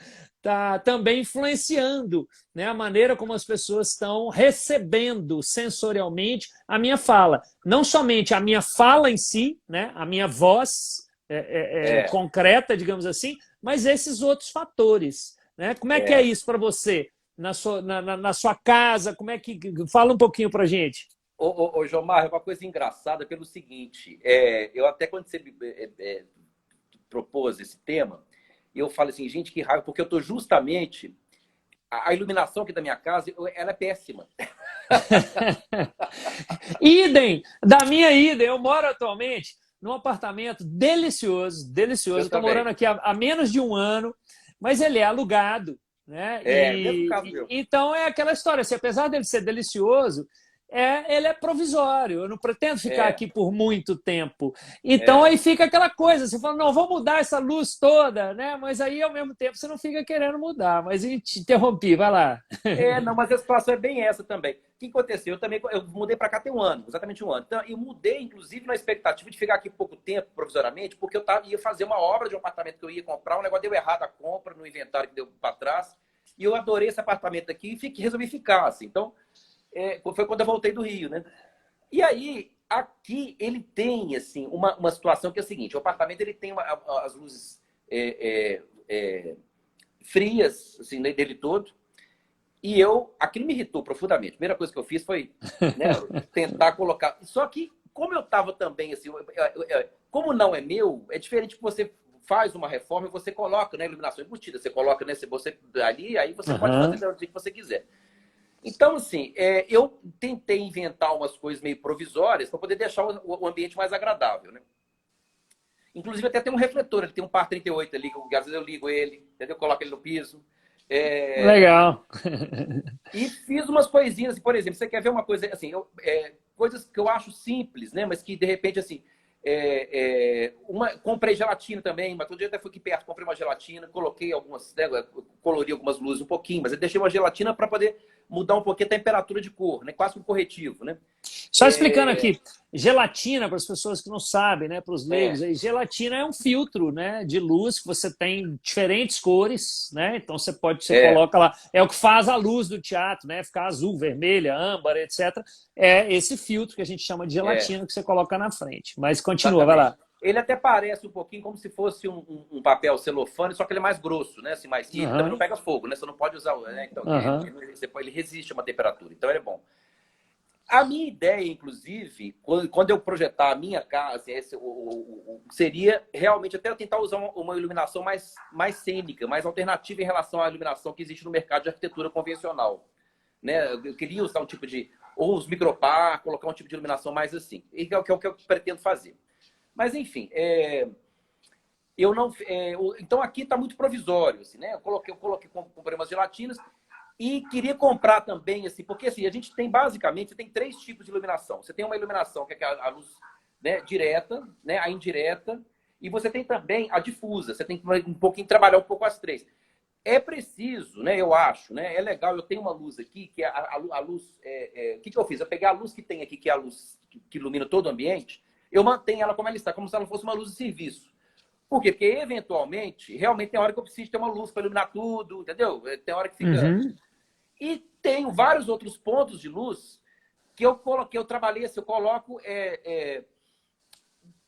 A: também influenciando, né, a maneira como as pessoas estão recebendo sensorialmente a minha fala. Não somente a minha fala em si, né, a minha voz
B: é,
A: concreta, digamos assim, mas esses outros fatores. Né? Como é que é
B: é.
A: isso para você? Na sua casa, como é que. Fala um pouquinho para a gente.
B: Ô, Jomar, é uma coisa engraçada pelo seguinte, eu até quando você propôs esse tema, eu falo assim, gente, que raiva, porque eu estou justamente, a iluminação aqui da minha casa, ela é péssima.
A: Idem, da minha idem, eu moro atualmente num apartamento delicioso, delicioso.
B: Eu
A: Estou morando
B: também.
A: aqui há menos de um ano, mas ele é alugado. Né?
B: Mesmo caso meu.
A: Então é aquela história, assim, apesar dele ser delicioso, ele é provisório, eu não pretendo ficar
B: É,
A: aqui por muito tempo. Então
B: é.
A: aí fica aquela coisa, você fala, não, vou mudar essa luz toda, né? Mas aí ao mesmo tempo você não fica querendo mudar. Mas eu te interrompi, vai lá.
B: Não, mas a situação é bem essa também. O que aconteceu? Eu mudei para cá tem um ano, exatamente um ano. Então, eu mudei, inclusive, na expectativa de ficar aqui pouco tempo, provisoriamente, porque ia fazer uma obra de um apartamento que eu ia comprar, um negócio deu errado a compra, no inventário que deu para trás. E eu adorei esse apartamento aqui e resolvi ficar, assim. Então, foi quando eu voltei do Rio, né? E aí, aqui ele tem, assim, uma situação que é a seguinte. O apartamento, ele tem as luzes frias, assim, dele todo. E aquilo me irritou profundamente. A primeira coisa que eu fiz foi, né, tentar colocar... Só que, como eu estava também, assim, como não é meu, é diferente que você faz uma reforma e você coloca, né, iluminação embutida. Você coloca, né, você ali, aí você pode fazer do jeito que você quiser. Então, assim, eu tentei inventar umas coisas meio provisórias para poder deixar o ambiente mais agradável, né? Inclusive, até tem um refletor, ele tem um par 38 ali, que às vezes eu ligo ele, entendeu? Eu coloco ele no piso.
A: Legal.
B: E fiz umas coisinhas, por exemplo, você quer ver uma coisa, assim, coisas que eu acho simples, né? Mas que, de repente, assim, comprei gelatina também, mas todo dia até fui aqui perto, comprei uma gelatina, coloquei algumas, né, colori algumas luzes um pouquinho, mas eu deixei uma gelatina para poder mudar um pouquinho a temperatura de cor, né? Quase um corretivo, né?
A: Só explicando aqui, gelatina, para as pessoas que não sabem, né, para os leigos, aí, gelatina é um filtro, né, de luz que você tem diferentes cores, né? Então você coloca lá, é o que faz a luz do teatro, né? Ficar azul, vermelha, âmbar, etc. É esse filtro que a gente chama de gelatina que você coloca na frente. Mas continua, vai lá.
B: Ele até parece um pouquinho como se fosse um papel celofane, só que ele é mais grosso, né? Assim, mais ele também não pega fogo, né? Você não pode usar, né? Então, ele resiste a uma temperatura, então ele é bom. A minha ideia, inclusive, quando eu projetar a minha casa, seria realmente até eu tentar usar uma iluminação mais cênica, mais alternativa em relação à iluminação que existe no mercado de arquitetura convencional. Né? Eu queria usar um tipo de... ou os micropar, colocar um tipo de iluminação mais assim. E é o que eu pretendo fazer. Mas, enfim, eu não... então, aqui está muito provisório. Assim, né? Eu comprei umas gelatinas. E queria comprar também, assim, porque assim, a gente tem basicamente, você tem 3 tipos de iluminação. Você tem uma iluminação que é a luz, né, direta, né, a indireta, e você tem também a difusa. Você tem que trabalhar um pouco as 3. É preciso, né, eu acho, né, é legal, eu tenho uma luz aqui, que é a luz... o que eu fiz? Eu peguei a luz que tem aqui, que é a luz que ilumina todo o ambiente, eu mantenho ela como ela está, como se ela fosse uma luz de serviço. Por quê? Porque, eventualmente, realmente tem hora que eu preciso ter uma luz para iluminar tudo, entendeu? Tem hora que fica... E tenho vários outros pontos de luz que eu coloquei, eu trabalhei assim, eu coloco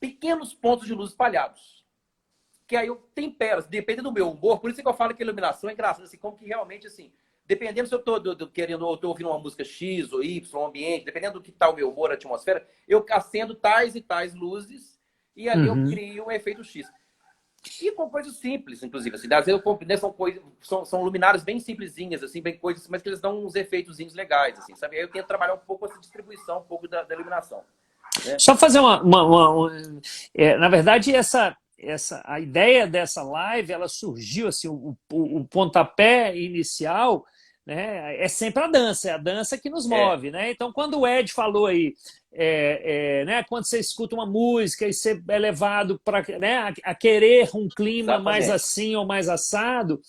B: pequenos pontos de luz espalhados. Que aí eu tempero, dependendo do meu humor, por isso que eu falo que a iluminação é engraçada, assim, como que realmente, assim, dependendo se eu estou querendo, ou estou ouvindo uma música X ou Y, um ambiente, dependendo do que está o meu humor, a atmosfera, eu acendo tais e tais luzes e ali eu crio um efeito X. E com coisas simples, inclusive. Assim, às vezes são luminárias bem simplesinhas, assim, bem coisas, mas que eles dão uns efeitozinhos legais, assim, sabe? Aí eu tento trabalhar um pouco essa distribuição, um pouco da iluminação. Né?
A: Só fazer na verdade, a ideia dessa live, ela surgiu, assim, o pontapé inicial, né, é sempre a dança, é a dança que nos move, né? Então, quando o Ed falou aí, né, quando você escuta uma música e você é levado para, né, a querer um clima mais assim ou mais assado,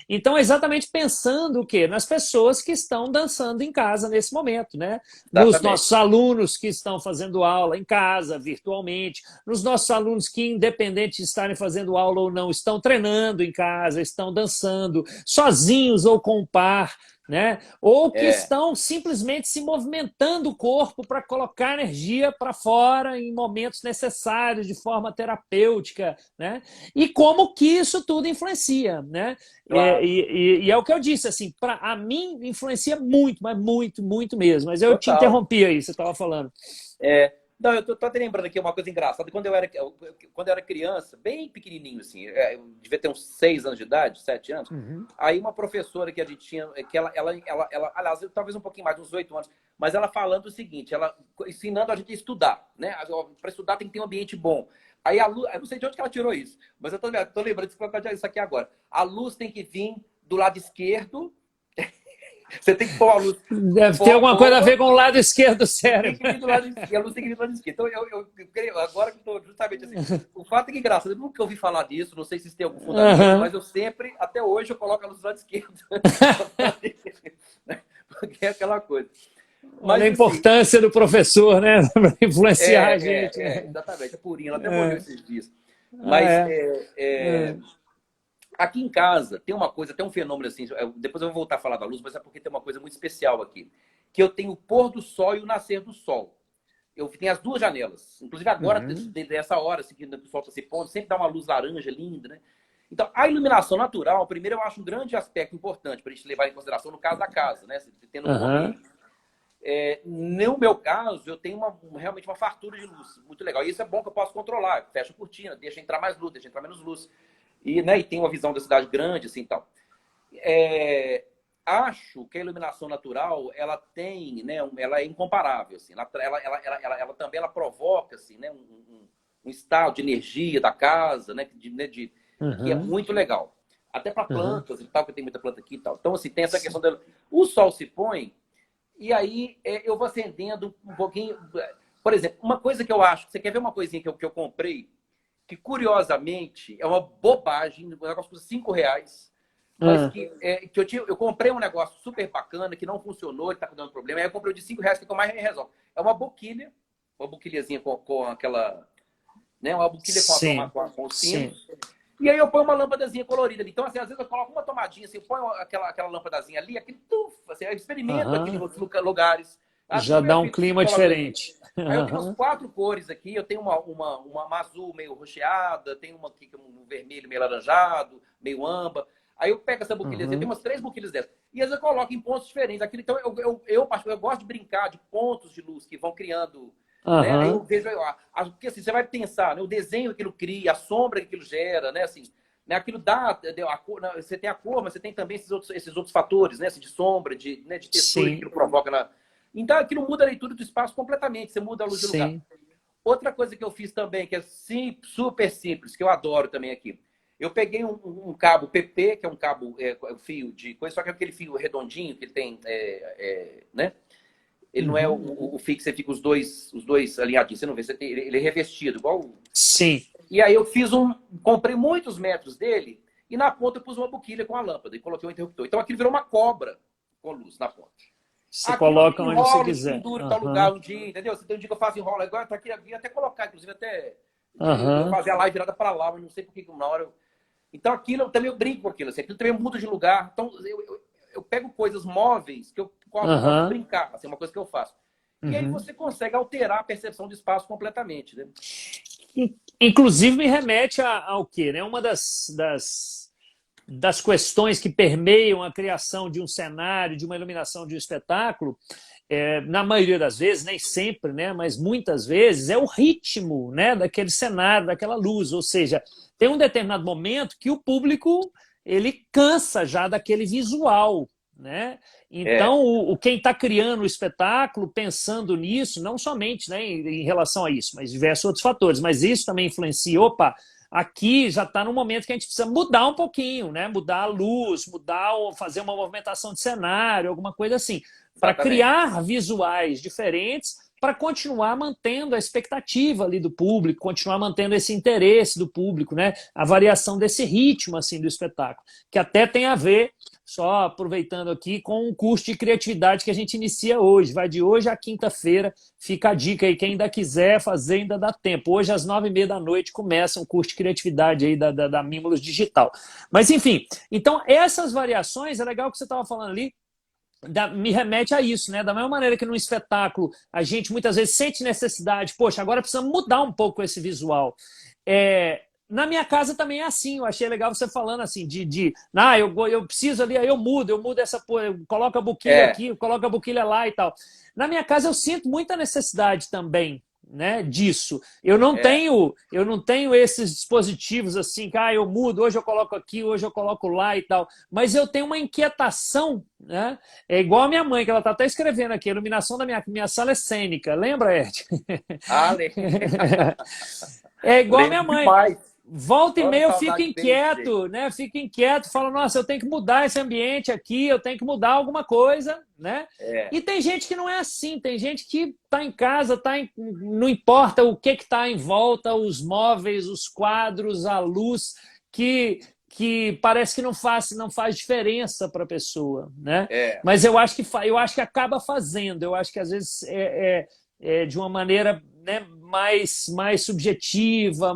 A: então é exatamente pensando o quê? Nas pessoas que estão dançando em casa nesse momento, né? Nos nossos alunos que estão fazendo aula em casa, virtualmente, nos nossos alunos que, independente de estarem fazendo aula ou não, estão treinando em casa, estão dançando, sozinhos ou com um par, né? Ou que estão simplesmente se movimentando o corpo para colocar energia para fora em momentos necessários, de forma terapêutica, né? E como que isso tudo influencia, né? Claro. E é o que eu disse, assim, a mim influencia muito, mas muito, muito mesmo. Mas eu te interrompi aí, você estava falando.
B: Não, eu tô até lembrando aqui uma coisa engraçada. Quando eu era criança, bem pequenininho, assim, eu devia ter uns 6 anos de idade, 7 anos, aí uma professora que a gente tinha, que ela aliás, talvez um pouquinho mais, uns 8 anos, mas ela falando o seguinte, ela ensinando a gente a estudar, né? Para estudar tem que ter um ambiente bom. Aí a luz, eu não sei de onde que ela tirou isso, mas eu tô lembrando disso aqui agora. A luz tem que vir do lado esquerdo. Você tem que pôr a luz.
A: Deve ter alguma coisa a ver com o lado esquerdo do cérebro.
B: Tem que vir do lado esquerdo, a luz tem que vir do lado esquerdo. Então, eu queria, agora que estou justamente assim, o fato é que engraçado, eu nunca ouvi falar disso, não sei se isso tem algum fundamento, mas eu sempre, até hoje, eu coloco a luz do lado esquerdo. Porque é aquela coisa.
A: Olha a importância do professor, né? Para influenciar a gente.
B: Exatamente, a Purinha, ela até morreu esses dias. Mas, Aqui em casa tem uma coisa, tem um fenômeno assim, depois eu vou voltar a falar da luz, mas é porque tem uma coisa muito especial aqui, que eu tenho o pôr do sol e o nascer do sol. Eu tenho as duas janelas. Inclusive agora, dessa hora, assim, que o sol está se pondo, sempre dá uma luz laranja linda, né? Então, a iluminação natural, primeiro, eu acho um grande aspecto importante para a gente levar em consideração no caso da casa, né? Tendo um ambiente. No meu caso, eu tenho realmente uma fartura de luz muito legal. E isso é bom que eu posso controlar. Fecho a cortina, deixa entrar mais luz, deixa entrar menos luz. E, né, e tem uma visão da cidade grande, assim, tal. Acho que a iluminação natural, ela tem, né, ela é incomparável, assim. Ela também provoca, assim, né, um estado de energia da casa, né, que é muito legal. Até para plantas e tal, que tem muita planta aqui e tal. Então, assim, tem essa questão dela. O sol se põe e aí eu vou acendendo um pouquinho. Por exemplo, uma coisa que eu acho, você quer ver uma coisinha que eu comprei, que curiosamente é uma bobagem, um negócio custa R$5, mas eu comprei um negócio super bacana, que não funcionou, ele tá dando problema, aí eu comprei o de R$5, que é o que mais resolve. É uma boquilhazinha com aquela, né, uma boquilha com os sinos. E aí eu ponho uma lâmpadazinha colorida ali. Então, assim, às vezes eu coloco uma tomadinha, assim, eu ponho aquela lâmpadazinha ali, aquele assim, eu experimento aqui em outros lugares.
A: Já dá um clima diferente.
B: Aí eu tenho umas 4 cores aqui. Eu tenho uma azul meio rocheada, tenho uma aqui que é um vermelho meio laranjado, meio âmbar. Aí eu pego essa boquilha, eu tenho umas 3 boquilhas dessas. E às vezes eu coloco em pontos diferentes. Aquilo, então eu gosto de brincar de pontos de luz que vão criando. Né? Aí eu vejo, porque assim, você vai pensar, né? O desenho que aquilo cria, a sombra que aquilo gera, né? Assim, né? Aquilo dá, a cor, você tem a cor, mas você tem também esses outros fatores, né? Assim, de sombra, de textura que aquilo provoca. Então aquilo muda a leitura do espaço completamente, você muda a luz do lugar. Outra coisa que eu fiz também, que é super simples, que eu adoro também aqui. Eu peguei um cabo PP, que é um cabo, um fio de coisa, só que é aquele fio redondinho que ele tem, né? Ele não é o fio que você fica os dois alinhadinhos, você não vê, ele é revestido, igual.
A: Sim.
B: E aí eu comprei muitos metros dele, e na ponta eu pus uma boquilha com a lâmpada, e coloquei um interruptor. Então aquilo virou uma cobra com luz na ponta.
A: Você coloca onde você quiser.
B: Pendura em tal lugar um dia, entendeu? Você tem um dia que eu faço enrola, agora tá aqui, eu ia até colocar, inclusive eu fazer a live virada para lá, mas não sei por que na hora Então aquilo, também eu brinco com aquilo, assim, aquilo também muda de lugar. Então eu pego coisas móveis que eu posso brincar, assim, uma coisa que eu faço. E aí você consegue alterar a percepção do espaço completamente, né?
A: Inclusive me remete ao quê? Né? Uma das questões que permeiam a criação de um cenário, de uma iluminação de um espetáculo, na maioria das vezes, nem sempre, né? Mas muitas vezes, é o ritmo, né? Daquele cenário, daquela luz. Ou seja, tem um determinado momento que o público ele cansa já daquele visual, né? Então, quem está criando o espetáculo, pensando nisso, não somente, né, em relação a isso, mas diversos outros fatores, mas isso também influencia, aqui já está no momento que a gente precisa mudar um pouquinho, né? Mudar a luz, fazer uma movimentação de cenário, alguma coisa assim, para criar visuais diferentes, para continuar mantendo a expectativa ali do público, continuar mantendo esse interesse do público, né? A variação desse ritmo assim do espetáculo, que até tem a ver, só aproveitando aqui, com o curso de criatividade que a gente inicia hoje. Vai de hoje à quinta-feira, fica a dica aí, quem ainda quiser fazer ainda dá tempo. Hoje às 9h30 começa um curso de criatividade aí da Mimulus Digital. Mas enfim, então essas variações, é legal que você estava falando ali, me remete a isso, né? Da mesma maneira que num espetáculo a gente muitas vezes sente necessidade, poxa, agora precisamos mudar um pouco esse visual. Na minha casa também é assim, eu achei legal você falando assim, eu preciso ali, aí eu mudo essa, eu coloco a boquilha aqui, eu coloco a boquilha lá e tal. Na minha casa eu sinto muita necessidade também, né, disso. Eu não tenho esses dispositivos assim, que eu mudo, hoje eu coloco aqui, hoje eu coloco lá e tal, mas eu tenho uma inquietação, né? É igual a minha mãe, que ela está até escrevendo aqui, a iluminação da minha sala é cênica, lembra, Ed? É igual a minha mãe.
B: Demais.
A: Volta e meia eu fico inquieto, né? Fico inquieto, falo, nossa, eu tenho que mudar esse ambiente aqui, eu tenho que mudar alguma coisa, né? E tem gente que não é assim, tem gente que está em casa, não importa o que está em volta, os móveis, os quadros, a luz, que parece que não faz diferença para a pessoa, né? Mas eu acho que acaba fazendo, eu acho que às vezes de uma maneira né, mais subjetiva,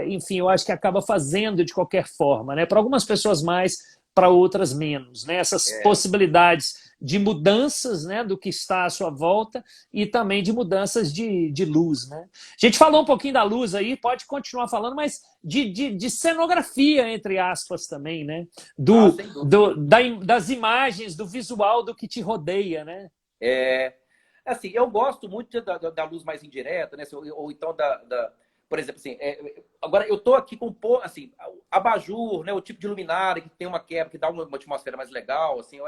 A: enfim, eu acho que acaba fazendo de qualquer forma, né? Para algumas pessoas mais, para outras menos, né? Essas possibilidades de mudanças, né, do que está à sua volta e também de mudanças de luz, né? A gente falou um pouquinho da luz aí, pode continuar falando, mas de cenografia, entre aspas, também, né?
B: Sem dúvida.
A: Das imagens, do visual do que te rodeia, né?
B: Assim, eu gosto muito da luz mais indireta, né? Ou então por exemplo, assim, agora eu estou aqui com assim, abajur, né? O tipo de luminária que tem uma quebra, que dá uma atmosfera mais legal, assim,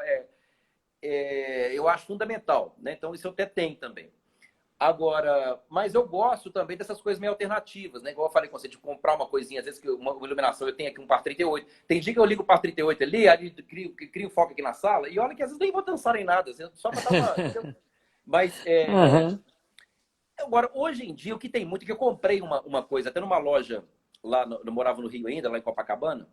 B: eu acho fundamental, né? Então isso eu até tenho também. Agora, mas eu gosto também dessas coisas meio alternativas, né? Igual eu falei com você, de comprar uma coisinha, às vezes que uma iluminação, eu tenho aqui um par 38. Tem dia que eu ligo o par 38 ali crio foco aqui na sala, e olha que às vezes nem vou dançar em nada, assim, só para dar uma. Mas, agora, hoje em dia, o que tem muito, que eu comprei uma coisa, até numa loja, lá, eu morava no Rio ainda, lá em Copacabana,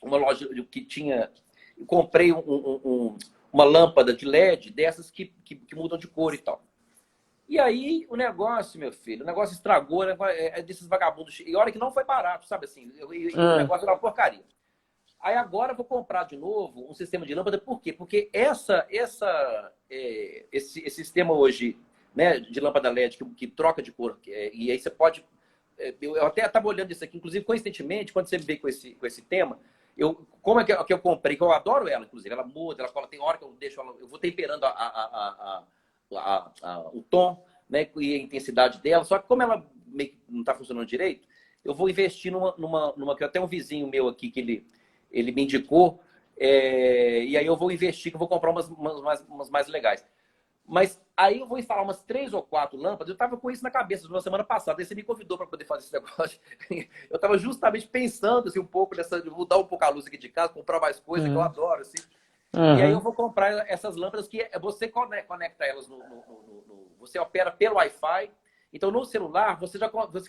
B: uma loja que tinha. Eu comprei uma lâmpada de LED dessas que mudam de cor e tal. E aí, o negócio, meu filho, o negócio estragou, desses vagabundos. E olha que não foi barato, sabe assim? O negócio era uma porcaria. Aí agora eu vou comprar de novo um sistema de lâmpada. Por quê? Porque esse sistema hoje, né, de lâmpada LED que troca de cor, e aí você pode... Eu até estava olhando isso aqui, inclusive, coincidentemente, quando você me veio com esse tema, como é que eu comprei? Que eu adoro ela, inclusive. Ela muda, ela cola, tem hora que eu deixo ela... Eu vou temperando o tom, né, e a intensidade dela. Só que como ela meio que não está funcionando direito, eu vou investir numa que até um vizinho meu aqui, que ele me indicou, e aí eu vou investir, que eu vou comprar umas mais legais. Mas aí eu vou instalar umas 3 ou 4 lâmpadas. Eu estava com isso na cabeça na semana passada. Aí você me convidou para poder fazer esse negócio. Eu estava justamente pensando assim, um pouco de mudar um pouco a luz aqui de casa, comprar mais coisas que eu adoro. Assim. E aí eu vou comprar essas lâmpadas que você conecta elas você opera pelo Wi-Fi. Então no celular você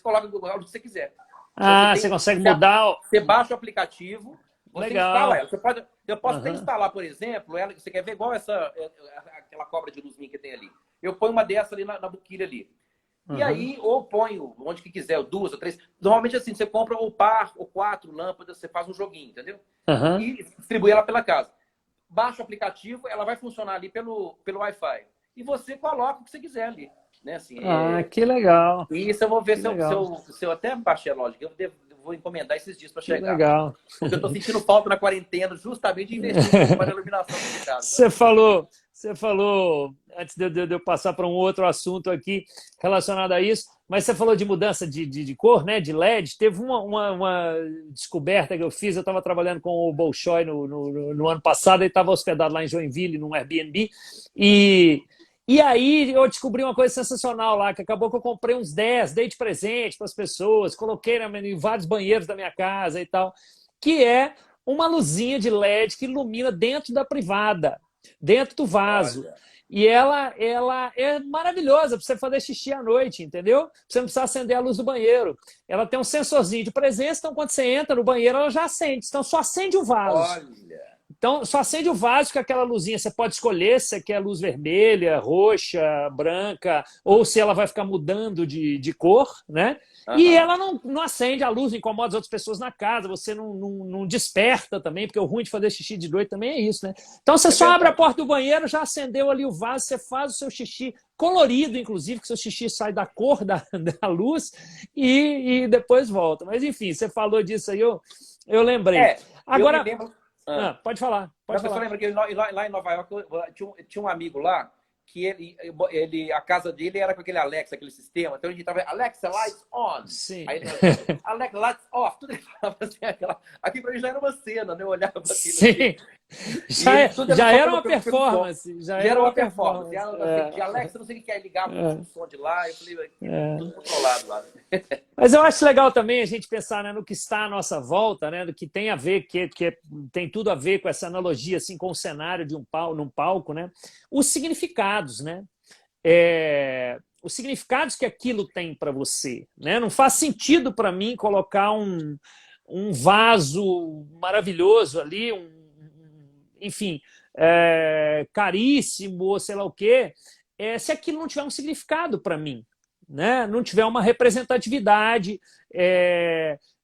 B: coloca o que você quiser.
A: Então, você consegue mudar.
B: Você baixa o aplicativo. Você
A: Legal.
B: instala ela. Eu posso até instalar, por exemplo, ela, você quer ver igual aquela cobra de luzinha que tem ali. Eu ponho uma dessa ali na boquilha ali. E aí, ou ponho onde que quiser, 2 ou 3. Normalmente, assim, você compra ou par ou 4 lâmpadas, você faz um joguinho, entendeu? E distribui ela pela casa. Baixa o aplicativo, ela vai funcionar ali pelo Wi-Fi. E você coloca o que você quiser ali. Né? Assim,
A: que legal.
B: E isso eu vou ver se eu até baixei a lógica. Vou encomendar esses dias para chegar.
A: Legal.
B: Porque eu estou sentindo falta na quarentena, justamente de investir para a iluminação de casa.
A: Você falou, antes de eu passar para um outro assunto aqui relacionado a isso, mas você falou de mudança de cor, né, de LED. Teve uma descoberta que eu fiz. Eu estava trabalhando com o Bolshoi no ano passado, ele estava hospedado lá em Joinville, num Airbnb, e aí eu descobri uma coisa sensacional lá, que acabou que eu comprei uns 10, dei de presente para as pessoas, coloquei em vários banheiros da minha casa e tal, que é uma luzinha de LED que ilumina dentro da privada, dentro do vaso. Olha. E ela é maravilhosa para você fazer xixi à noite, entendeu? Você não precisa acender a luz do banheiro. Ela tem um sensorzinho de presença, então quando você entra no banheiro, ela já acende. Então só acende o vaso.
B: Olha!
A: Então, só acende o vaso com aquela luzinha. Você pode escolher se você quer luz vermelha, roxa, branca, ou se ela vai ficar mudando de cor, né? E ela não acende a luz, não incomoda as outras pessoas na casa, você não desperta também, porque o ruim de fazer xixi de noite também é isso, né? Então, você só abre a porta do banheiro, já acendeu ali o vaso, você faz o seu xixi colorido, inclusive, que seu xixi sai da cor da luz e depois volta. Mas, enfim, você falou disso aí, eu lembrei.
B: Agora, eu me lembro...
A: pode falar.
B: Eu só lembro que lá em Nova York tinha um amigo lá que a casa dele era com aquele Alexa, aquele sistema. Então a gente tava Alexa, lights on.
A: Sim.
B: Aí Alexa, lights off. Tudo ele falava assim, aqui pra mim já era uma cena, né? Eu olhava para aquilo.
A: Sim.
B: Assim,
A: já era uma performance.
B: Já era uma performance. De Alexa, não sei o que quer ligar o som de lá. Eu falei, tudo controlado lá.
A: Mas eu acho legal também a gente pensar, né, no que está à nossa volta, né, no que tem a ver, que tem tudo a ver com essa analogia assim, com o cenário de num palco, né? Os significados, né? Os significados que aquilo tem para você, né? Não faz sentido para mim colocar um vaso maravilhoso ali, enfim, caríssimo ou sei lá o quê, se aquilo não tiver um significado para mim. né, não tiver uma representatividade,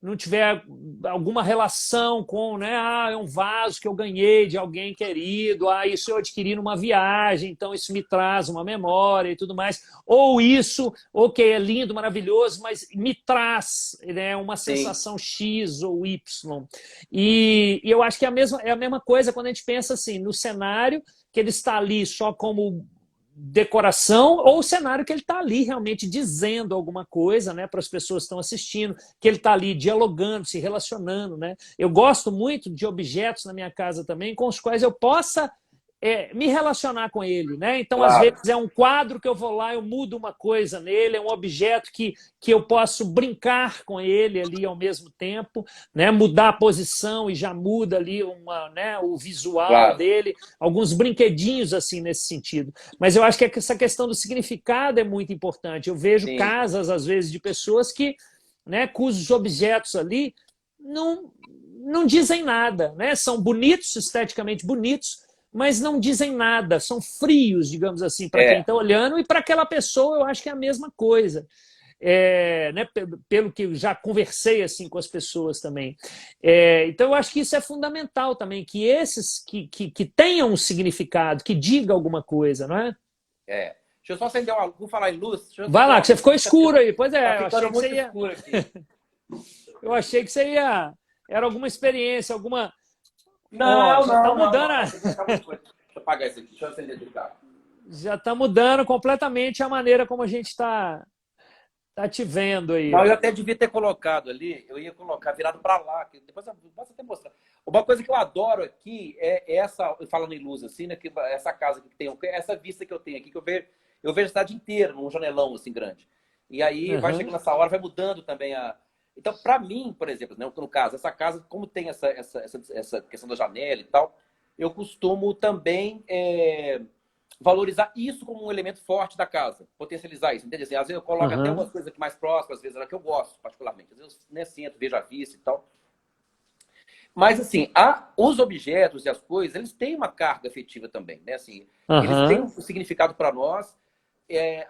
A: não tiver alguma relação com, né, é um vaso que eu ganhei de alguém querido, isso eu adquiri numa viagem, então isso me traz uma memória e tudo mais. Ou isso, ok, é lindo, maravilhoso, mas me traz, né, uma
B: Sim.
A: sensação X ou Y. E eu acho que é a mesma coisa quando a gente pensa assim, no cenário que ele está ali só como decoração, ou o cenário que ele está ali realmente dizendo alguma coisa, né, para as pessoas que estão assistindo, que ele está ali dialogando, se relacionando, né? Eu gosto muito de objetos na minha casa também com os quais eu possa me relacionar com ele, né? Então, às
B: Claro,
A: vezes, é um quadro que eu vou lá, eu mudo uma coisa nele, é um objeto que eu posso brincar com ele ali ao mesmo tempo, né? Mudar a posição e já muda ali né, o visual
B: claro.
A: dele, alguns brinquedinhos assim nesse sentido. Mas eu acho que essa questão do significado é muito importante. Eu vejo
B: Sim.
A: casas, às vezes, de pessoas que, né, cujos objetos ali não dizem nada, né? São bonitos, esteticamente bonitos, mas não dizem nada, são frios, digamos assim, para quem
B: É,
A: está olhando, e para aquela pessoa eu acho que é a mesma coisa. Né, pelo que eu já conversei assim com as pessoas também. Então eu acho que isso é fundamental também, que esses que tenham um significado, que diga alguma coisa, não é?
B: é. Deixa eu só acender uma luz. Vou falar em luz. Deixa eu
A: Vai
B: acender
A: lá,
B: uma
A: que você
B: luz
A: ficou
B: aqui.
A: escuro aí. Pois
B: Tá
A: é,
B: ficando muito escuro aqui.
A: eu achei que você ia. Era alguma experiência, alguma. Ó,
B: Não,
A: já está
B: não, não,
A: mudando,
B: não. Isso aqui tá muito coisa. Deixa eu apagar isso aqui. Deixa eu acender aqui o carro.
A: já está mudando completamente a maneira como a gente tá te vendo aí,
B: Não, eu
A: ó.
B: até devia ter colocado ali. Eu ia colocar virado para lá. Que depois eu posso até mostrar. Uma coisa que eu adoro aqui é essa, falando em luz, assim, né? Que essa casa que tem, essa vista que eu tenho aqui, que eu vejo a cidade inteira num janelão assim grande. E aí vai chegando
A: Uhum,
B: nessa hora, vai mudando também a. Então, para mim, por exemplo, né, no caso, essa casa, como tem essa questão da janela e tal, eu costumo também valorizar isso como um elemento forte da casa, potencializar isso, entende? Assim, às vezes eu coloco até
A: uhum,
B: umas coisas aqui mais próximas, às vezes era que eu gosto particularmente, às vezes eu, né, sento, vejo a vista e tal. Mas, assim, os objetos e as coisas, eles têm uma carga afetiva também, né? Assim, eles têm um
A: uhum,
B: significado para nós.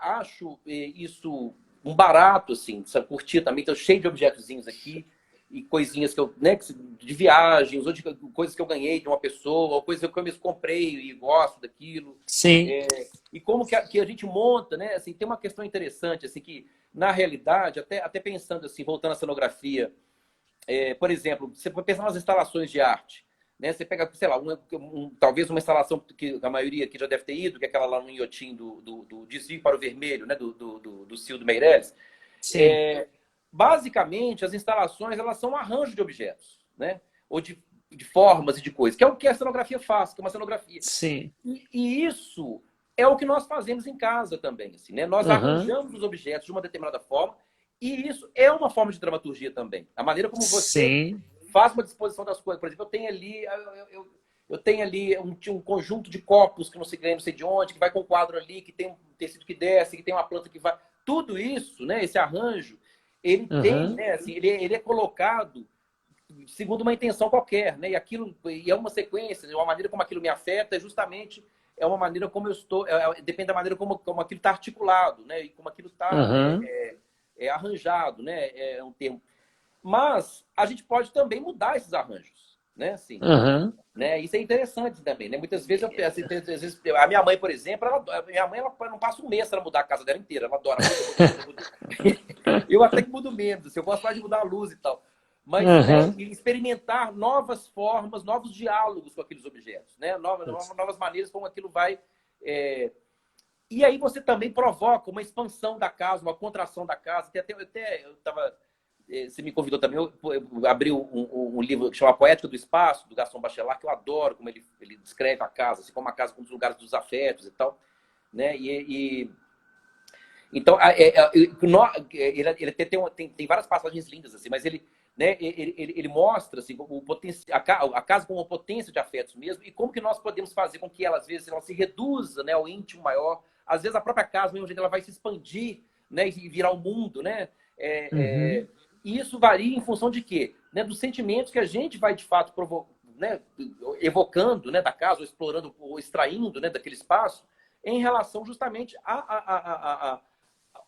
B: Acho isso um barato, assim, sabe? Curtir também. Estou cheio de objetozinhos aqui e coisinhas que eu, né, de viagens, ou de coisas que eu ganhei de uma pessoa, ou coisas que eu mesmo comprei e gosto daquilo.
A: sim,
B: E como que a gente monta, né? Assim, tem uma questão interessante, assim, que, na realidade, até pensando assim, voltando à cenografia, por exemplo, você pode pensar nas instalações de arte. Né? Você pega, sei lá, talvez uma instalação que a maioria aqui já deve ter ido, que é aquela lá no Inhotim do Desvio para o Vermelho, né? do Cildo Meirelles.
A: sim,
B: Basicamente, as instalações elas são um arranjo de objetos, né? Ou de formas e de coisas, que é o que a cenografia faz, que é uma cenografia.
A: sim,
B: E isso é o que nós fazemos em casa também. Assim, né? Nós
A: uhum,
B: arranjamos os objetos de uma determinada forma, e isso é uma forma de dramaturgia também. A maneira como você
A: sim,
B: faz uma disposição das coisas. Por exemplo, eu tenho ali um conjunto de copos que não sei, não sei de onde, que vai com um quadro ali, que tem um tecido que desce, que tem uma planta que vai. Tudo isso, né, esse arranjo, ele tem,
A: uhum,
B: né, assim, ele é colocado segundo uma intenção qualquer, né? E é uma sequência, uma maneira como aquilo me afeta, justamente é uma maneira como eu estou, depende da maneira como aquilo está articulado, né? E como aquilo está
A: uhum,
B: arranjado, né? É um termo. Mas a gente pode também mudar esses arranjos, né? Assim,
A: uhum.
B: né? Isso é interessante também, né? Muitas vezes, assim, às vezes a minha mãe, por exemplo, ela não passa um mês para mudar a casa dela inteira, ela adora, muda. Eu até que mudo menos, assim, eu gosto mais de mudar a luz e tal. Mas, né,
A: Uhum,
B: experimentar novas formas, novos diálogos com aqueles objetos, né? Novas maneiras como aquilo vai. E aí você também provoca uma expansão da casa, uma contração da casa. Eu estava. Você me convidou também, eu abri um livro que chama Poética do Espaço, do Gaston Bachelard, que eu adoro como ele descreve a casa, assim, como a casa como os lugares dos afetos e tal. Né? Então, ele tem várias passagens lindas, assim, mas ele mostra assim, a casa como uma potência de afetos mesmo, e como que nós podemos fazer com que ela, às vezes, ela se reduza, né, ao íntimo maior. Às vezes, a própria casa, mesmo jeito, ela vai se expandir, né, e virar o mundo. Né?
A: uhum.
B: E isso varia em função de quê? Né, dos sentimentos que a gente vai, de fato, né, evocando, né, da casa, ou explorando, ou extraindo, né, daquele espaço, em relação justamente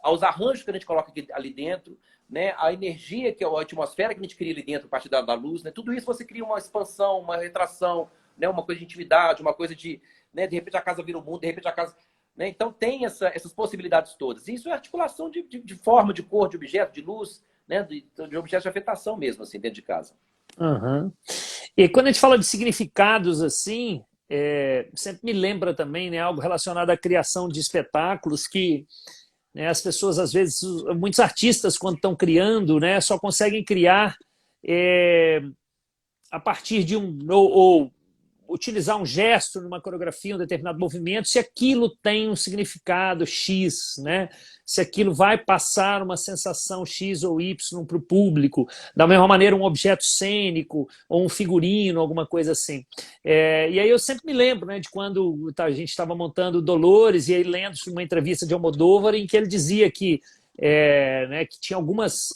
B: aos arranjos que a gente coloca ali dentro, né? A energia, que é a atmosfera que a gente cria ali dentro, a partir da luz, né? Tudo isso você cria uma expansão, uma retração, né? Uma coisa de intimidade, uma coisa de, né? De repente a casa vira o mundo, de repente a casa... Né? Então tem essas possibilidades todas. Isso é articulação de forma, de cor, de objeto, de luz, né? De objetos de afetação mesmo, assim, dentro de casa.
A: Uhum. E quando a gente fala de significados assim, sempre me lembra também, né, algo relacionado à criação de espetáculos que, né, as pessoas, às vezes, muitos artistas, quando estão criando, né, só conseguem criar a partir de ou utilizar um gesto numa coreografia, um determinado movimento, se aquilo tem um significado X, né? Se aquilo vai passar uma sensação X ou Y para o público, da mesma maneira um objeto cênico ou um figurino, alguma coisa assim. E aí eu sempre me lembro, né, de quando a gente estava montando Dolores e aí lendo uma entrevista de Almodóvar em que ele dizia né, que tinha algumas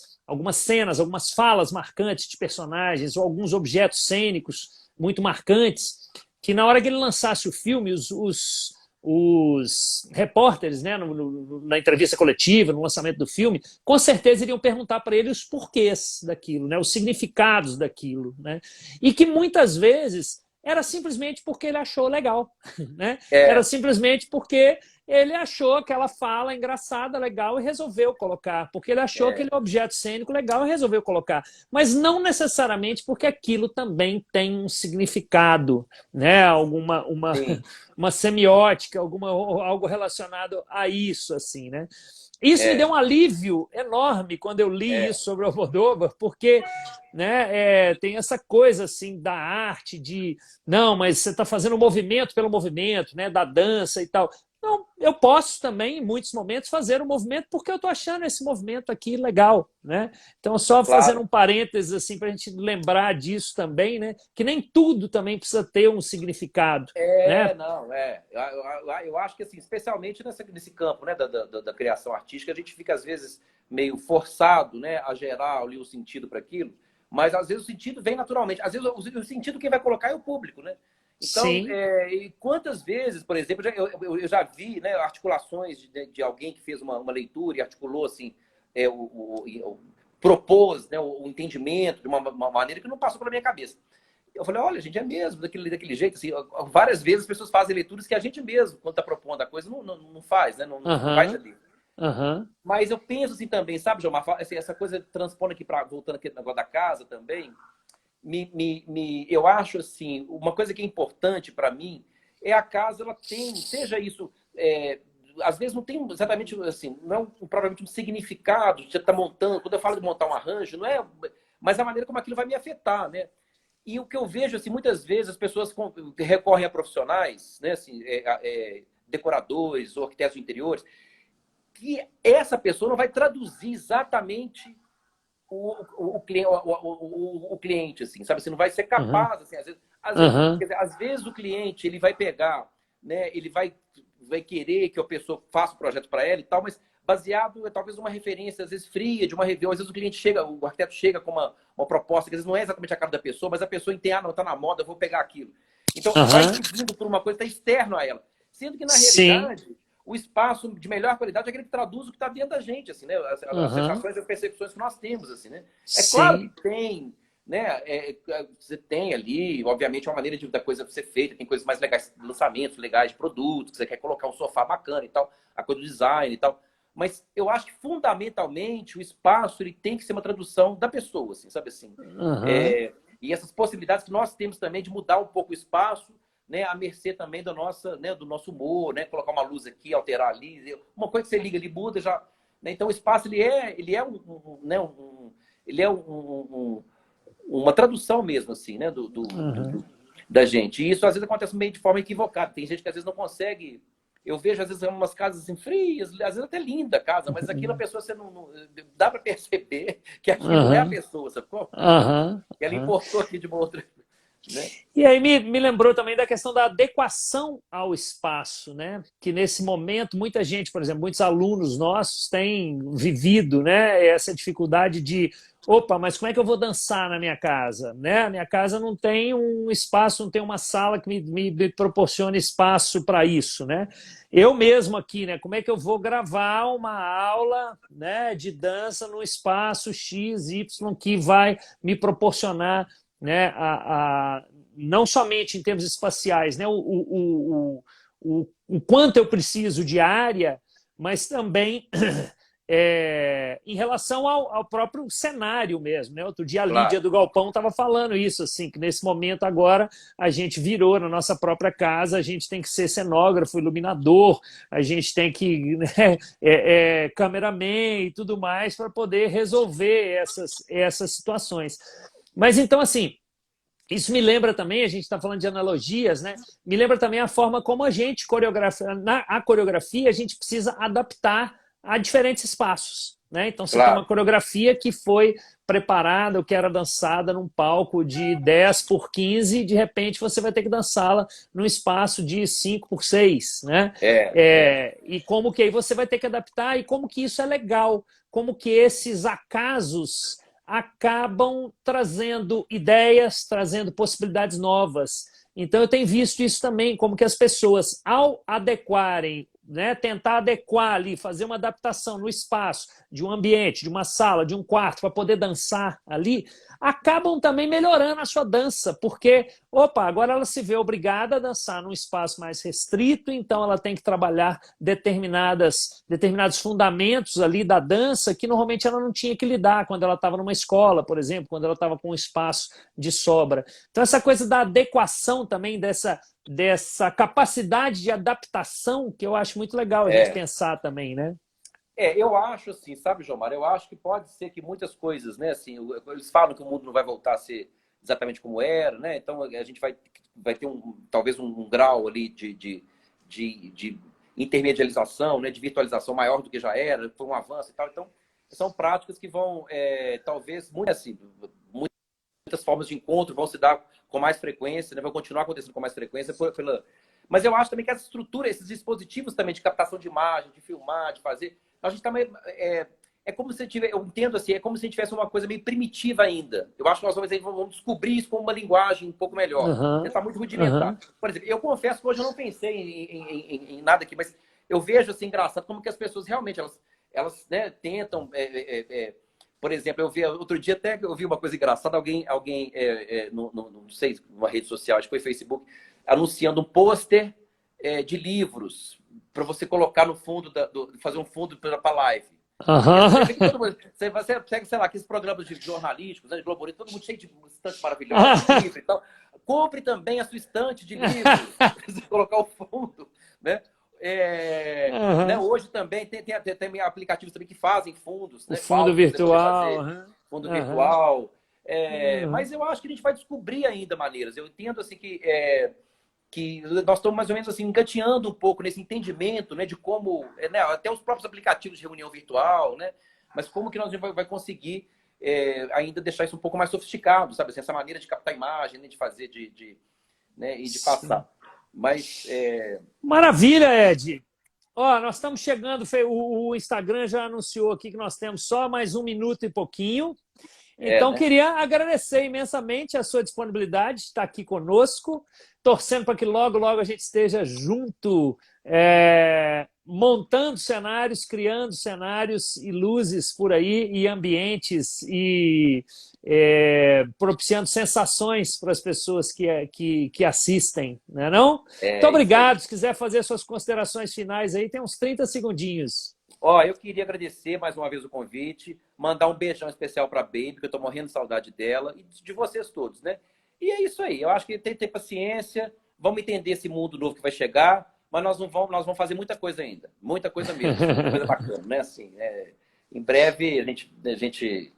A: cenas, algumas falas marcantes de personagens ou alguns objetos cênicos muito marcantes, que na hora que ele lançasse o filme, os repórteres, né, na entrevista coletiva, no lançamento do filme, com certeza iriam perguntar para ele os porquês daquilo, né, os significados daquilo, né, e que muitas vezes era simplesmente porque ele achou legal, né? Era simplesmente porque ele achou aquela fala engraçada, legal, e resolveu colocar. Porque ele achou aquele objeto cênico legal e resolveu colocar. Mas não necessariamente porque aquilo também tem um significado, né? Uma semiótica, algo relacionado a isso, assim, né? Isso me deu um alívio enorme quando eu li isso sobre o Almodóvar, porque, né, tem essa coisa assim da arte de não, mas você está fazendo movimento pelo movimento, né, da dança e tal. Não, eu posso também, em muitos momentos, fazer um movimento porque eu estou achando esse movimento aqui legal, né? Então, só fazendo um parênteses assim, para a gente lembrar disso também, né? Que nem tudo também precisa ter um significado. Né?
B: Eu acho que, assim, especialmente nesse campo, né, da criação artística, a gente fica, às vezes, meio forçado, né, a gerar ali o sentido para aquilo, mas, às vezes, o sentido vem naturalmente. Às vezes, o sentido quem vai colocar é o público, né? Então, e quantas vezes, por exemplo, eu já vi, né, articulações de alguém que fez uma leitura e articulou, assim, propôs, né, o entendimento de uma maneira que não passou pela minha cabeça. Eu falei, olha, gente, é mesmo, daquele jeito. Assim, várias vezes as pessoas fazem leituras que a gente mesmo, quando está propondo a coisa, não faz, né? Não faz ali. Mas eu penso assim também, sabe, João, assim, essa coisa transpondo aqui, voltando aqui no negócio da casa também, eu acho assim, uma coisa que é importante para mim é a casa, ela tem, seja isso, às vezes não tem exatamente assim, não é provavelmente um significado, você está montando, quando eu falo de montar um arranjo, não é, mas a maneira como aquilo vai me afetar, né? E o que eu vejo, assim, muitas vezes as pessoas recorrem a profissionais, né, assim, decoradores ou arquitetos de interiores, que essa pessoa não vai traduzir exatamente o cliente, assim, sabe? Você não vai ser capaz, assim, às vezes o cliente, ele vai pegar, né, ele vai querer que a pessoa faça o projeto para ela e tal, mas baseado, talvez, numa referência, às vezes, fria, de uma review. Às vezes o cliente chega, o arquiteto chega com uma proposta que às vezes não é exatamente a cara da pessoa, mas a pessoa entende, não, tá na moda, eu vou pegar aquilo. Então, vai pedindo por uma coisa que está externo a ela. Sendo que, na realidade, o espaço de melhor qualidade é aquele que traduz o que está dentro da gente, assim, né? As sensações e as percepções que nós temos, assim, né? É claro que tem, né? Você tem ali, obviamente, uma maneira da coisa ser feita, tem coisas mais legais, lançamentos legais de produtos, que você quer colocar um sofá bacana e tal, a coisa do design e tal. Mas eu acho que, fundamentalmente, o espaço ele tem que ser uma tradução da pessoa, assim, sabe assim? E essas possibilidades que nós temos também de mudar um pouco o espaço, né, à mercê também da nossa, né, do nosso humor, né, colocar uma luz aqui, alterar ali. Uma coisa que você liga ali, muda já. Né? Então, o espaço ele é uma tradução mesmo, assim, né, da gente. E isso, às vezes, acontece meio de forma equivocada. Tem gente que, às vezes, não consegue... Eu vejo, às vezes, umas casas assim, frias, às vezes até linda a casa, mas aquilo a pessoa, você não dá para perceber que aquilo não é a pessoa, sabe como? Que ela importou aqui de uma outra... né?
A: E aí me lembrou também da questão da adequação ao espaço, né? Que nesse momento muita gente, por exemplo, muitos alunos nossos têm vivido, né, essa dificuldade de, opa, mas como é que eu vou dançar na minha casa, né? A minha casa não tem um espaço, não tem uma sala que me proporcione espaço para isso, né? Eu mesmo aqui, né? Como é que eu vou gravar uma aula, né, de dança num espaço X, Y que vai me proporcionar, né, não somente em termos espaciais, né, o quanto eu preciso de área, mas também em relação ao próprio cenário mesmo, né? Outro dia a Lídia
B: Claro.
A: do Galpão estava falando isso, assim, que nesse momento agora a gente virou na nossa própria casa, a gente tem que ser cenógrafo, iluminador, a gente tem que, né, cameraman e tudo mais para poder resolver essas situações. Mas então, assim, isso me lembra também, a gente está falando de analogias, né? Me lembra também a forma como a gente coreografia. A coreografia a gente precisa adaptar a diferentes espaços, né? Então você tem uma
B: Claro.
A: coreografia que foi preparada, ou que era dançada num palco de 10 por 15, e de repente você vai ter que dançá-la num espaço de 5 por 6, né? E como que aí você vai ter que adaptar, e como que isso é legal, como que esses acasos acabam trazendo ideias, trazendo possibilidades novas. Então, eu tenho visto isso também, como que as pessoas, ao adequarem, né, tentar adequar ali, fazer uma adaptação no espaço de um ambiente, de uma sala, de um quarto, para poder dançar ali, acabam também melhorando a sua dança, porque, opa, agora ela se vê obrigada a dançar num espaço mais restrito, então ela tem que trabalhar determinados fundamentos ali da dança que normalmente ela não tinha que lidar quando ela estava numa escola, por exemplo, quando ela estava com um espaço de sobra. Então, essa coisa da adequação também, dessa capacidade de adaptação, que eu acho muito legal a gente
B: É.
A: pensar também, né?
B: Eu acho assim, sabe, Jomar? Eu acho que pode ser que muitas coisas, né? Assim, eles falam que o mundo não vai voltar a ser exatamente como era, né? Então a gente vai ter talvez um grau ali de intermedialização, né? De virtualização maior do que já era, foi um avanço e tal. Então, são práticas que vão, talvez, muito assim, muitas formas de encontro vão se dar com mais frequência, né? Vão continuar acontecendo com mais frequência Mas eu acho também que essa estrutura, esses dispositivos também de captação de imagem, de filmar, de fazer, a gente também como se eu entendo assim, é como se a gente tivesse uma coisa meio primitiva ainda. Eu acho que nós vamos descobrir isso com uma linguagem um pouco melhor. Está muito rudimentar. Por exemplo, eu confesso que hoje eu não pensei em nada aqui, mas eu vejo assim engraçado como que as pessoas realmente elas né, tentam. Por exemplo, outro dia até eu vi uma coisa engraçada, alguém não sei, numa rede social, acho que foi Facebook, anunciando um pôster de livros para você colocar no fundo, fazer um fundo para a live. Você pega, sei lá, aqueles programas de jornalísticos, né, de Globo, todo mundo cheio de estante maravilhosa, de livro e tal. Compre também a sua estante de livros, para você colocar o fundo, né? Né? Hoje também tem aplicativos também que fazem fundos, né?
A: O fundo virtual.
B: Fundo virtual. Mas eu acho que a gente vai descobrir ainda maneiras. Eu entendo assim que nós estamos mais ou menos assim engateando um pouco nesse entendimento, né, de como, né, até os próprios aplicativos de reunião virtual, né, mas como que nós vai conseguir ainda deixar isso um pouco mais sofisticado, sabe, assim, essa maneira de captar imagem, né, de fazer, né, e de passar. Mas
A: Maravilha, Ed. Ó, nós estamos chegando, o Instagram já anunciou aqui que nós temos só mais 1 minuto e pouquinho. Então,
B: né?
A: queria agradecer imensamente a sua disponibilidade de estar aqui conosco, torcendo para que logo, logo a gente esteja junto, montando cenários, criando cenários e luzes por aí, e ambientes, e propiciando sensações para as pessoas que assistem, não é não? Muito obrigado. Se quiser fazer suas considerações finais aí, tem uns 30 segundinhos.
B: Eu queria agradecer mais uma vez o convite, mandar um beijão especial para a Baby, que eu estou morrendo de saudade dela, e de vocês todos, né? E é isso aí. Eu acho que tem que ter paciência, vamos entender esse mundo novo que vai chegar, mas nós vamos fazer muita coisa ainda. Muita coisa mesmo. Muita coisa bacana, né? Assim, em breve a gente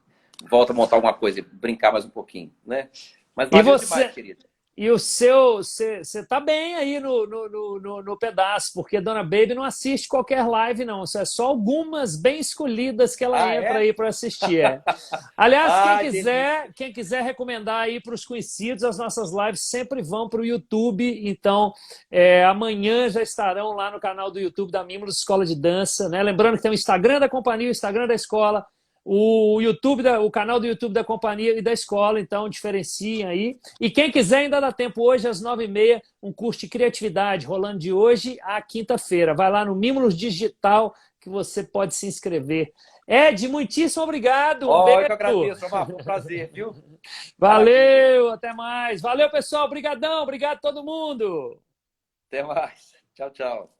B: volta a montar alguma coisa, brincar mais um pouquinho, né? Mas valeu demais, querido.
A: E o seu, você tá bem aí no pedaço, porque Dona Baby não assiste qualquer live, não. Isso é só algumas bem escolhidas que ela
B: Ah,
A: entra
B: é?
A: aí para assistir. É. Aliás,
B: Ah, delícia.
A: quem quiser recomendar aí para os conhecidos, as nossas lives sempre vão para o YouTube. Então, amanhã já estarão lá no canal do YouTube da Mimos Escola de Dança, né? Lembrando que tem o Instagram da companhia, o Instagram da escola, o YouTube, o canal do YouTube da companhia e da escola, então diferenciem aí. E quem quiser, ainda dá tempo hoje, às 9h30, um curso de criatividade, rolando de hoje à quinta-feira. Vai lá no Mimos Digital que você pode se inscrever. Ed, muitíssimo obrigado, um
B: Ó, eu que
A: beijo.
B: agradeço, Omar. Foi um prazer, viu? Maravilha.
A: Valeu, até mais. Valeu, pessoal, obrigadão, obrigado a todo mundo.
B: Até mais. Tchau, tchau.